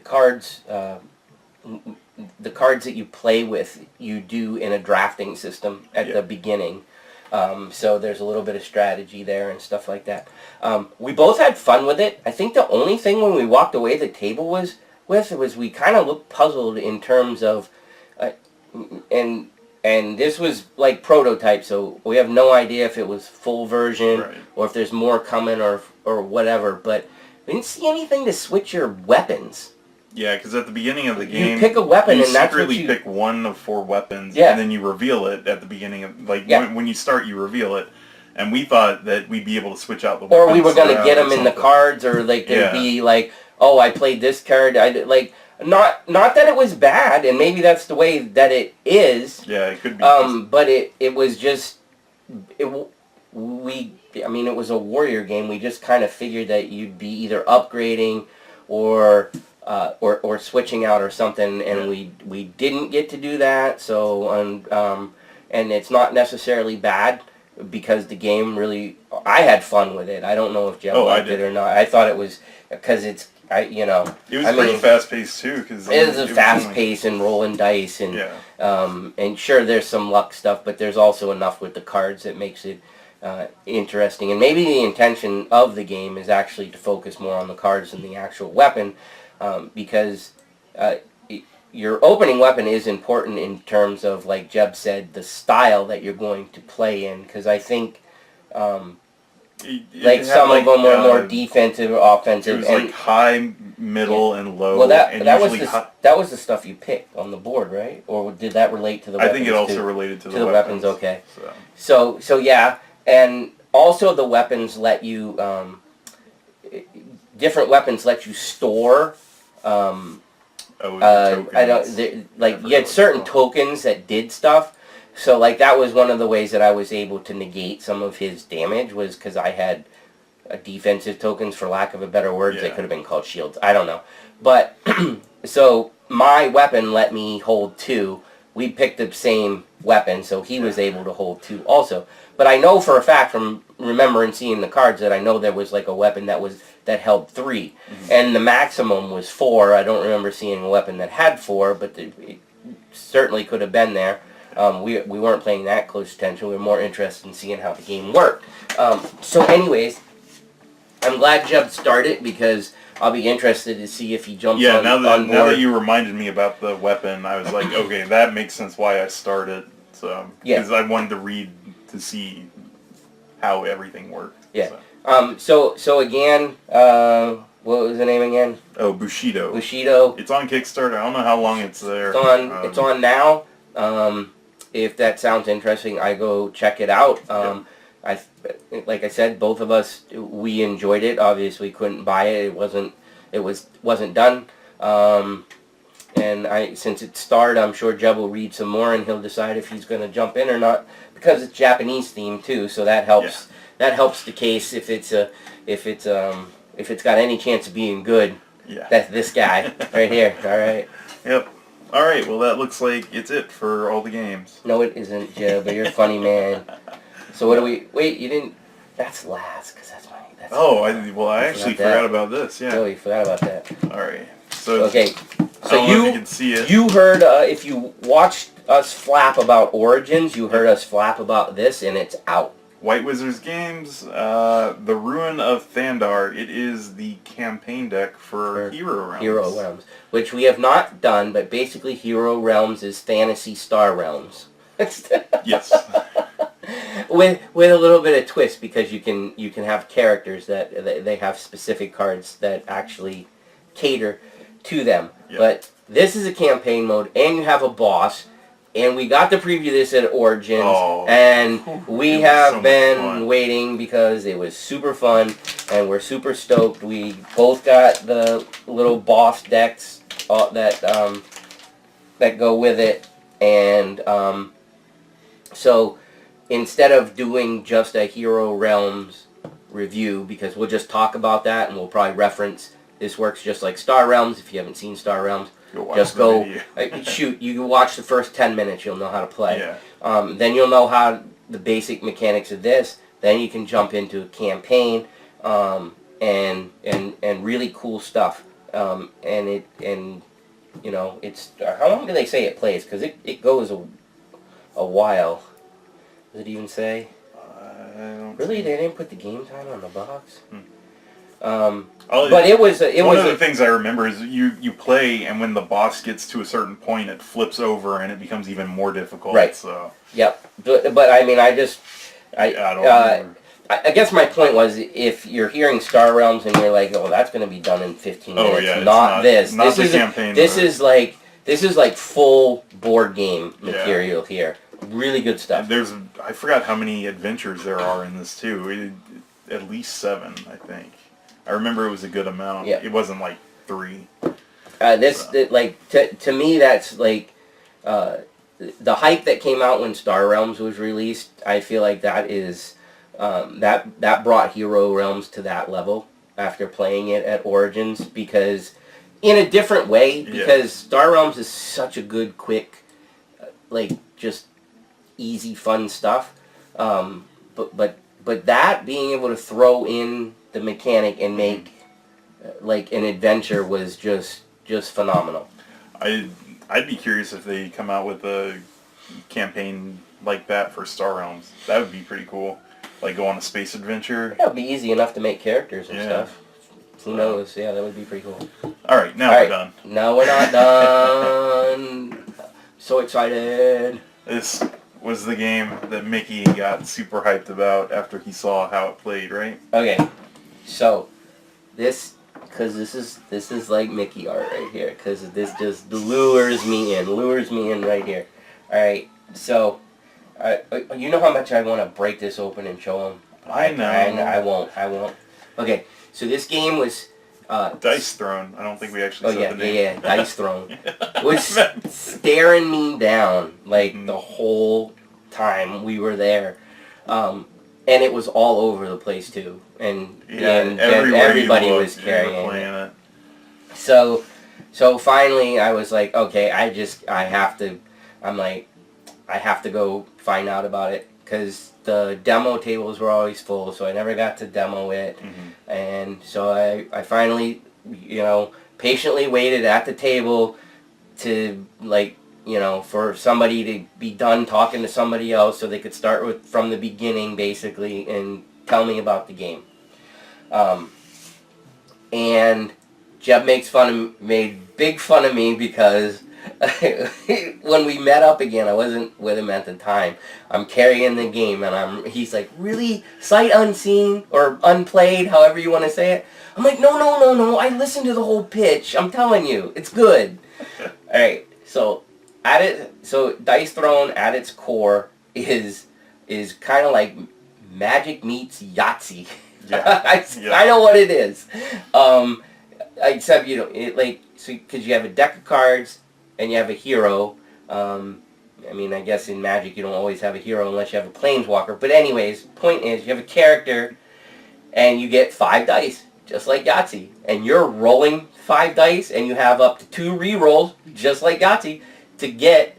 cards, the cards that you play with, you do in a drafting system at the beginning. So there's a little bit of strategy there and stuff like that. We both had fun with it. I think the only thing when we walked away the table was we kind of looked puzzled in terms of, and this was prototype, so we have no idea if it was full version or if there's more coming or whatever, but we didn't see anything to switch your weapons. Yeah, because at the beginning of the game, you pick a weapon, and that's what you pick one of 4 weapons, and then you reveal it at the beginning of when you start, you reveal it. And we thought that we'd be able to switch out the weapons. Or we were going to get them in the cards, or there'd be oh, I played this card. Not that it was bad, and maybe that's the way that it is. Yeah, it could be. But it was just it was a warrior game. We just kind of figured that you'd be either upgrading or switching out or something, and we didn't get to do that. So and it's not necessarily bad, because the game really, I had fun with it. I don't know if Jeff liked it or not. I thought it was, because It was pretty fast paced too, because it is a fast pace and rolling dice, and and sure, there's some luck stuff, but there's also enough with the cards that makes it interesting. And maybe the intention of the game is actually to focus more on the cards than the actual weapon, because your opening weapon is important in terms of, like Jeb said, the style that you're going to play in, because I think some of them were more defensive or offensive. It was like high, middle, and low. Well, that was the stuff you picked on the board, right? Or did that relate to the weapons? I think it also related to the weapons. Okay. So yeah, and also the weapons let you different weapons let you store. You had certain tokens that did stuff, so like that was one of the ways that I was able to negate some of his damage, was because I had defensive tokens, for lack of a better word. They could have been called shields, I don't know, but so my weapon let me hold 2. We picked the same weapon, so he was able to hold 2 also. But I know for a fact from remembering seeing the cards that I know there was like a weapon that held 3, and the maximum was 4. I don't remember seeing a weapon that had 4, but it certainly could have been there. We weren't paying that close attention. We were more interested in seeing how the game worked. So anyways, I'm glad Jeb started, because I'll be interested to see if he jumps on board. Now that you reminded me about the weapon, I was like, okay, that makes sense why I started. So because I wanted to read to see how everything worked. Yeah. So again, what was the name again? Oh, Bushido. Bushido. It's on Kickstarter. I don't know how long it's there. It's on now. If that sounds interesting, I go check it out. Like I said, both of us, we enjoyed it. Obviously, couldn't buy it. It wasn't done. And since it started, I'm sure Jeb will read some more, and he'll decide if he's going to jump in or not, because it's Japanese themed too. So that helps. That helps the case if it's got any chance of being good. Yeah. That's this guy right here. All right. Yep. All right. Well, that looks like it's it for all the games. No, it isn't, Jeb. But you're a funny man. So what do we? Wait, you didn't. That's last, because that's my. I actually forgot about this. Yeah. Oh, you forgot about that. All right. So okay. So you can see it. You heard if you watched us flap about Origins, you heard us flap about this, and it's out. White Wizards Games, The Ruin of Thandar. It is the campaign deck for Hero Realms. Hero Realms, which we have not done, but basically Hero Realms is Fantasy Star Realms. Yes. With a little bit of twist, because you can have characters that they have specific cards that actually cater to them. Yep. But this is a campaign mode, and you have a boss. And we got to preview this at Origins, and we have been waiting, because it was super fun, and we're super stoked. We both got the little boss decks that go with it, and so instead of doing just a Hero Realms review, because we'll just talk about that, and we'll probably reference this works just like Star Realms. If you haven't seen Star Realms, just go shoot. You can watch the first 10 minutes. You'll know how to play. Yeah. Then you'll know how the basic mechanics of this. Then you can jump into a campaign and really cool stuff. It's how long do they say it plays? Because it goes a while. Does it even say? Really, they didn't put the game time on the box. But it was one of the things I remember is you play, and when the boss gets to a certain point, it flips over and it becomes even more difficult. Right. So. Yep. But I mean, I guess my point was, if you're hearing Star Realms and you're like, oh, that's going to be done in 15 minutes. Yeah, not this. Not this the campaign. This is like full board game material here. Really good stuff. I forgot how many adventures there are in this too. At least 7, I think. I remember it was a good amount. Yeah. It wasn't like 3. To me, that's like the hype that came out when Star Realms was released. I feel like that is that brought Hero Realms to that level after playing it at Origins, because in a different way, because Star Realms is such a good, quick, just easy, fun stuff. But that being able to throw in the mechanic and make like an adventure was just phenomenal. I'd be curious if they come out with a campaign like that for Star Realms. That would be pretty cool. Like go on a space adventure. That would be easy enough to make characters and stuff. Who knows? Yeah, that would be pretty cool. All right, now we're done. No, we're not done. So excited. This was the game that Mickey got super hyped about after he saw how it played, right? Okay, so this is like Mickey art right here, because this just lures me in right here. All right, so you know how much I want to break this open and show them. I know. I won't. Okay, so this game was. Dice Throne. I don't think we actually said the name. Yeah, Dice Throne. Was staring me down like the whole time we were there. And it was all over the place too. And everybody was carrying it. So finally I was like, okay, I have to go find out about it, because the demo tables were always full, so I never got to demo it. And so I finally, patiently waited at the table to, for somebody to be done talking to somebody else so they could start from the beginning, basically, and tell me about the game. And Jeb made big fun of me because when we met up again, I wasn't with him at the time. I'm carrying the game, and he's like, really? Sight unseen or unplayed, however you want to say it? I'm like, no. I listened to the whole pitch. I'm telling you, it's good. All right. So Dice Throne at its core is kind of like Magic meets Yahtzee. Yeah. I know what it is. Except because you have a deck of cards. And you have a hero. I guess in Magic you don't always have a hero unless you have a planeswalker. But anyways, point is you have a character and you get 5 dice, just like Yahtzee. And you're rolling 5 dice and you have up to 2 re-rolls, just like Yahtzee, to get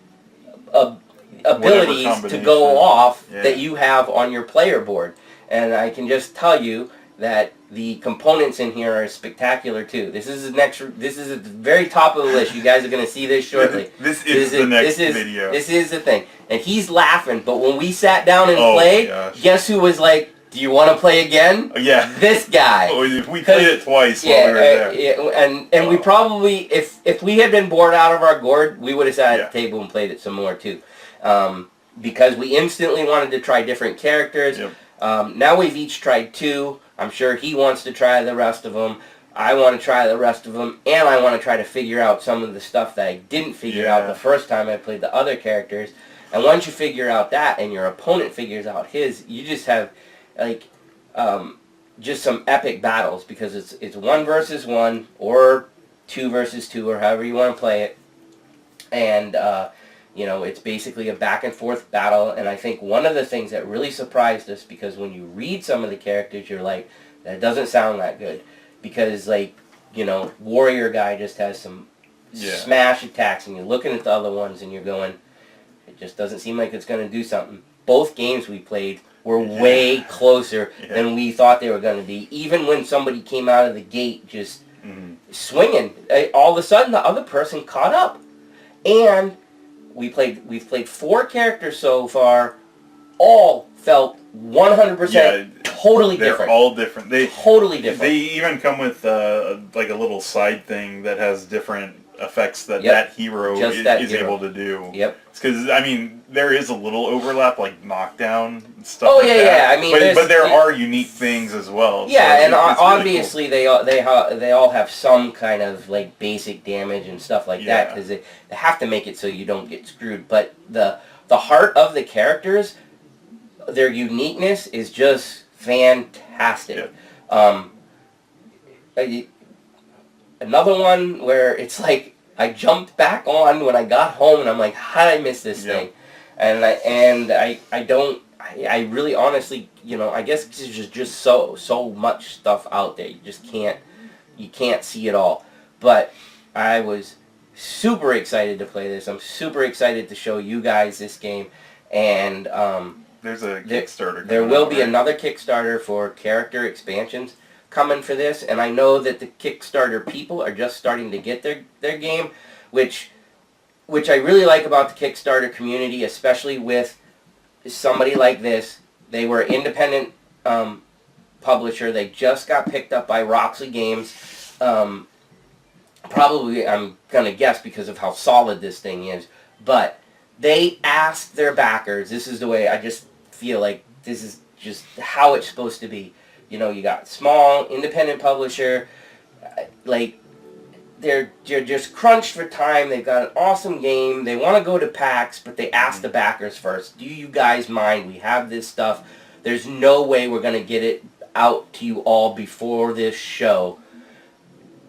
abilities to go off that you have on your player board. And I can just tell you that the components in here are spectacular too. This is at the very top of the list. You guys are going to see this shortly. This is the next video. This is the thing. And he's laughing, but when we sat down and played, guess who was like, do you want to play again? Yeah. This guy. We played it twice while we were there. And we probably, if we had been bored out of our gourd, we would have sat at the table and played it some more too. Because we instantly wanted to try different characters. Yep. Now we've each tried 2. I'm sure he wants to try the rest of them. I want to try the rest of them. And I want to try to figure out some of the stuff that I didn't figure out the first time I played the other characters. And once you figure out that and your opponent figures out his, you just have, just some epic battles, because it's 1 versus 1 or 2 versus 2 or however you want to play it. And, it's basically a back and forth battle. And I think one of the things that really surprised us, because when you read some of the characters, you're like, that doesn't sound that good. Because, Warrior Guy just has some smash attacks, and you're looking at the other ones and you're going, it just doesn't seem like it's going to do something. Both games we played were way closer than we thought they were going to be. Even when somebody came out of the gate just swinging, all of a sudden the other person caught up. And we've played 4 characters so far, all felt 100% totally different. They're all different. Totally different. They even come with a little side thing that has different effects that hero is able to do. Yep. Because there is a little overlap, like knockdown and stuff. Oh yeah. But there are unique things as well. Yeah, so and obviously really cool. they all have some kind of basic damage and stuff like that, because they have to make it so you don't get screwed. But the heart of the characters, their uniqueness is just fantastic. Another one where it's like I jumped back on when I got home and I'm like, how did I miss this thing? And I really honestly, I guess there's just so much stuff out there. You just can't see it all. But I was super excited to play this. I'm super excited to show you guys this game. And there's a Kickstarter. There will be another Kickstarter for character expansions. coming for this, and I know that the Kickstarter people are just starting to get their game, which I really like about the Kickstarter community, especially with somebody like this. They were an independent publisher. They just got picked up by Roxley Games. Probably, I'm going to guess because of how solid this thing is. But they asked their backers, this is the way I just feel like this is just how it's supposed to be. You know, you got small, independent publisher, like, they're just crunched for time. They've got an awesome game. They want to go to PAX, but they ask the backers first, do you guys mind? We have this stuff. There's no way we're going to get it out to you all before this show.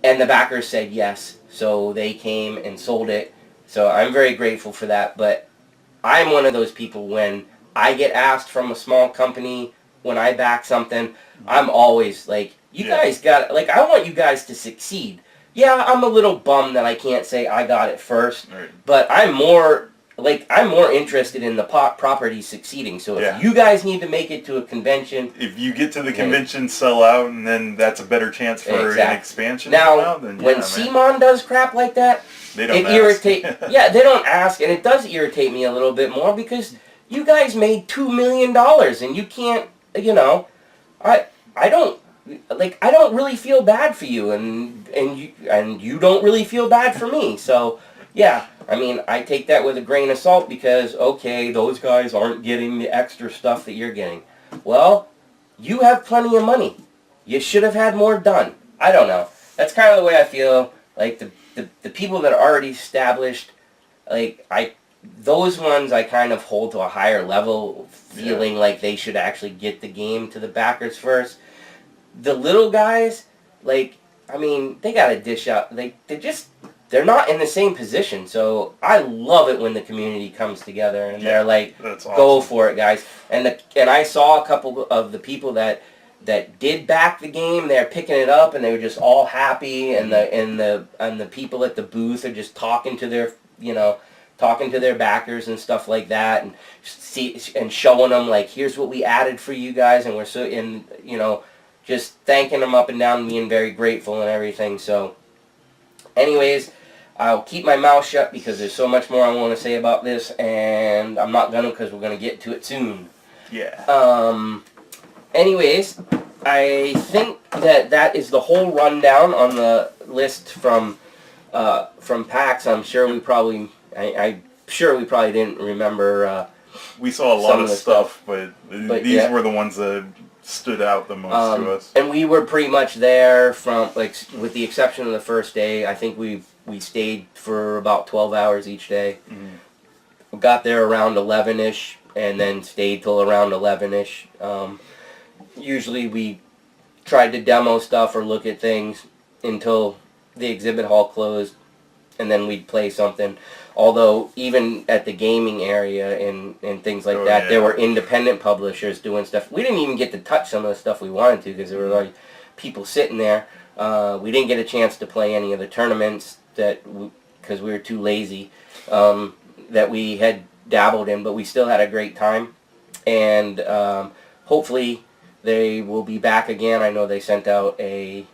And the backers said yes, so they came and sold it. So I'm very grateful for that, but I'm one of those people when I get asked from a small company, when I back something, I'm always like, you guys got, like, I want you guys to succeed. Yeah, I'm a little bummed that I can't say I got it first, but I'm more interested in the property succeeding. So if you guys need to make it to a convention, if you get to the convention, sell out, and then that's a better chance for an expansion. Now, then when CMON does crap like that, they don't irritate. Yeah, they don't ask, and it does irritate me a little bit more because you guys made $2 million, and you can't. You know, I don't really feel bad for you, and you don't really feel bad for me. So yeah, I mean, I take that with a grain of salt because okay, those guys aren't getting the extra stuff that you're getting. Well, you have plenty of money. You should have had more done. I don't know. That's kind of the way I feel. Like the people that are already established, like those ones I kind of hold to a higher level, feeling like they should actually get the game to the backers first. The little guys, like, I mean, they got to dish out. They're not in the same position. So I love it when the community comes together and they're like, awesome. Go for it, guys. And I saw a couple of the people that did back the game. They're picking it up and they were just all happy. And the people at the booth are just talking to their backers and stuff like that, and showing them like, here's what we added for you guys, and we're just thanking them up and down, and being very grateful and everything. So, anyways, I'll keep my mouth shut because there's so much more I want to say about this, and I'm not gonna because we're gonna get to it soon. Yeah. Anyways, I think that is the whole rundown on the list from PAX. I'm sure we probably. I'm sure we probably didn't remember. We saw a lot of stuff, but these were the ones that stood out the most to us. And we were pretty much there from, like, with the exception of the first day. I think we stayed for about 12 hours each day. Mm-hmm. We got there around 11-ish, and then stayed till around 11-ish. Usually we tried to demo stuff or look at things until the exhibit hall closed, and then we'd play something. Although, even at the gaming area and things like that, there were independent publishers doing stuff. We didn't even get to touch some of the stuff we wanted to because there were like people sitting there. We didn't get a chance to play any of the tournaments because we were too lazy that we had dabbled in, but we still had a great time. And hopefully they will be back again. I know they sent out an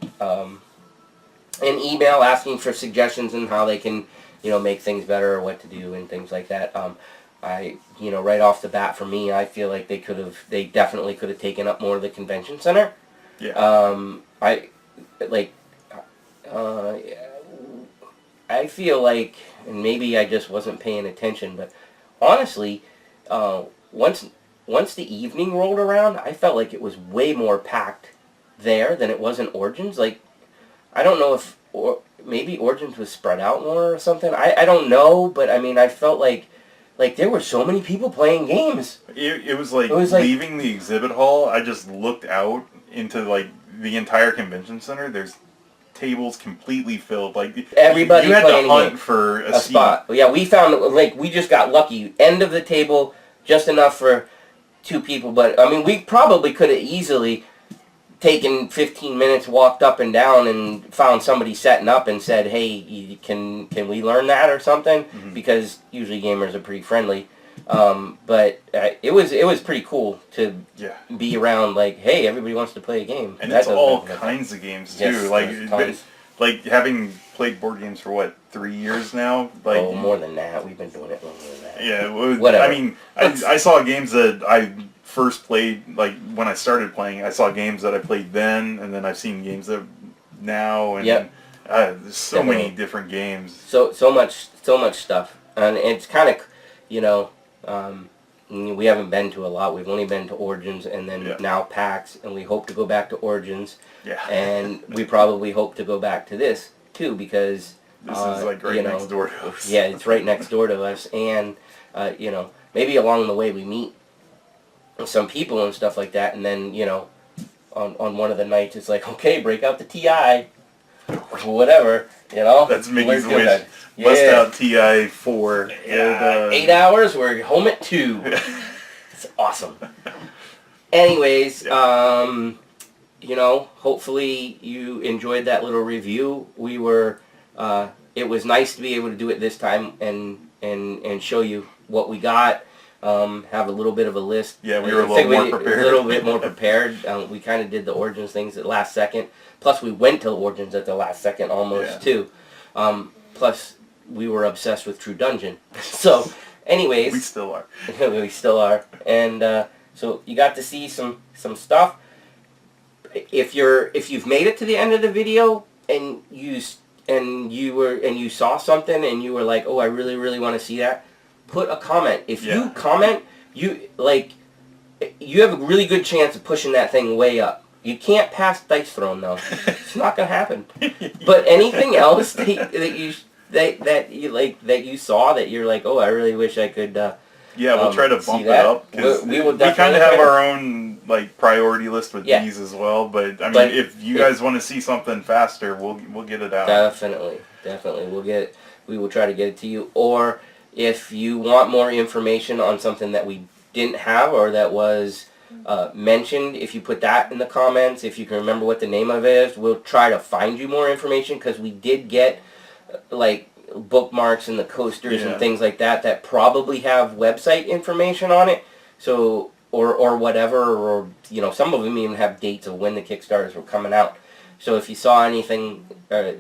email asking for suggestions on how they can make things better or what to do and things like that. Right off the bat for me, I feel like they definitely could have taken up more of the convention center. Yeah. I feel like, and maybe I just wasn't paying attention, but honestly, once the evening rolled around, I felt like it was way more packed there than it was in Origins. Like, I don't know if maybe Origins was spread out more or something. I don't know, but I mean, I felt like there were so many people playing games. It was like leaving the exhibit hall, I just looked out into like the entire convention center. There's tables completely filled. Like everybody, you had to hunt for a spot. Yeah, we found we just got lucky. End of the table, just enough for 2 people. But I mean, we probably could have easily taken 15 minutes, walked up and down, and found somebody setting up and said, "Hey, can we learn that or something?" Mm-hmm. Because usually gamers are pretty friendly. But it was pretty cool to Yeah. be around. Like, hey, everybody wants to play a game, And that it's all kinds of games too. Yes, there's tons. Like having played board games for what, 3 years now. Like, Oh, more than that. We've been doing it longer than that. Yeah, Whatever. I mean, I saw games that I first played, like when I started playing. I saw games that I played then, and then I've seen games that now, and Yep. There's so Definitely. many different games. So much stuff, and it's kind of, we haven't been to a lot. We've only been to Origins, and then now PAX, and we hope to go back to Origins. Yeah. And we probably hope to go back to this too, because This is like right next door to us. Yeah, it's right next door to us, and maybe along the way we meet some people and stuff like that, and then on one of the nights it's like, okay, break out the TI, whatever, That's Mickey's We're doing wish. that. Bust Yeah. out TI 4. Yeah, 8 hours. We're home at 2. It's awesome. Anyways, hopefully you enjoyed that little review. We were. It was nice to be able to do it this time and show you what we got. Have a little bit of a list. Yeah, we were a little more prepared. A little bit more prepared. We kind of did the Origins things at last second. Plus, we went to Origins at the last second almost too. Plus, we were obsessed with True Dungeon. So, anyways, We still are. we still are, and so you got to see some stuff. If you've made it to the end of the video and you saw something and you were like, oh, I really want to see that, put a comment. If you comment, you have a really good chance of pushing that thing way up. You can't pass Dice Throne though. It's not gonna happen. But anything else that you saw that you're like, oh, I really wish I could. We'll try to bump it up. We will we kind definitely of have try to- our own priority list with these as well. But I mean, if you guys want to see something faster, we'll get it out. Definitely. We will try to get it to you. Or if you want more information on something that we didn't have or that was mentioned, if you put that in the comments, if you can remember what the name of it is, we'll try to find you more information, because we did get bookmarks and the coasters and things like that probably have website information on it. So or whatever, or some of them even have dates of when the Kickstarters were coming out. So if you saw anything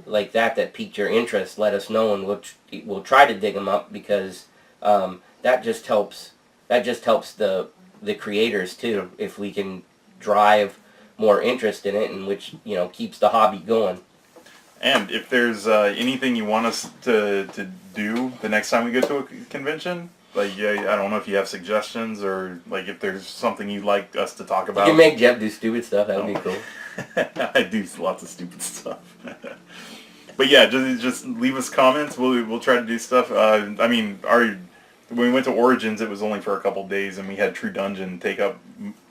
like that piqued your interest, let us know, and we'll try to dig them up, because that just helps the creators too, if we can drive more interest in it, and which keeps the hobby going. And if there's anything you want us to do the next time we go to a convention, I don't know if you have suggestions, or if there's something you'd like us to talk about. You can make Jeff do stupid stuff. That would be cool. I do lots of stupid stuff. But yeah, just leave us comments. We'll try to do stuff. I mean, when we went to Origins, it was only for a couple days, and we had True Dungeon take up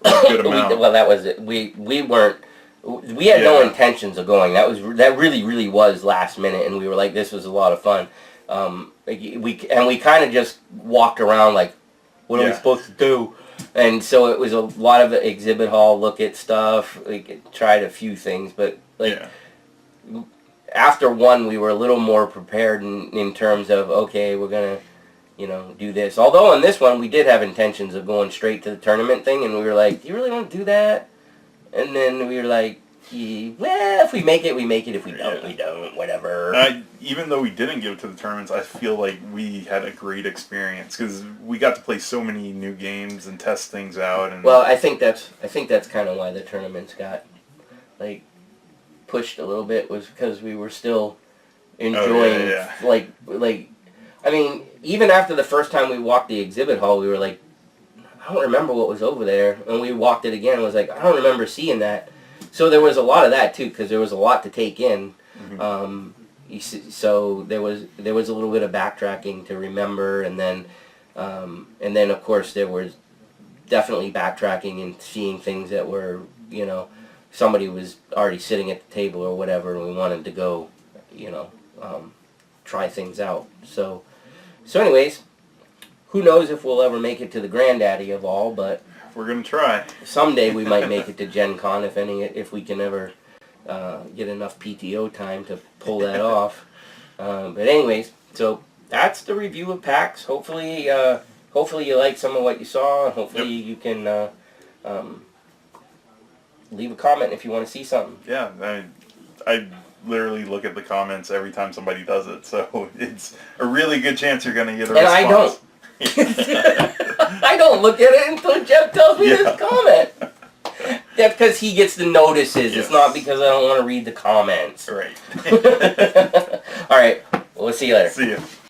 a good amount. Well, that was it. We weren't. We had no intentions of going. That really was last minute, and we were like, this was a lot of fun. We kind of just walked around like, what are we supposed to do? And so it was a lot of the exhibit hall, look at stuff. We tried a few things, but after one, we were a little more prepared in terms of, okay, we're gonna do this. Although on this one, we did have intentions of going straight to the tournament thing, and we were like, do you really want to do that? And then we were like, well, if we make it, we make it. If we don't, we don't. Whatever. Even though we didn't go to the tournaments, I feel like we had a great experience, because we got to play so many new games and test things out. And well, I think that's kind of why the tournaments got pushed a little bit, was because we were still enjoying I mean, even after the first time we walked the exhibit hall, we were like, I don't remember what was over there. And we walked it again and was like, I don't remember seeing that. So there was a lot of that too, because there was a lot to take in. Mm-hmm. So there was a little bit of backtracking to remember, and then of course there was definitely backtracking and seeing things that were, somebody was already sitting at the table or whatever, and we wanted to go, try things out. So anyways, who knows if we'll ever make it to the granddaddy of all, but we're gonna try. Someday we might make it to Gen Con, if we can ever get enough PTO time to pull that off. But anyways, so that's the review of PAX. Hopefully hopefully you like some of what you saw, and hopefully you can leave a comment if you want to see something. Yeah, I literally look at the comments every time somebody does it, so it's a really good chance you're going to get a response. I don't look at it until Jeff tells me this comment. That's because he gets the notices. Yes. It's not because I don't want to read the comments. Right. All right. We'll see you later. See you.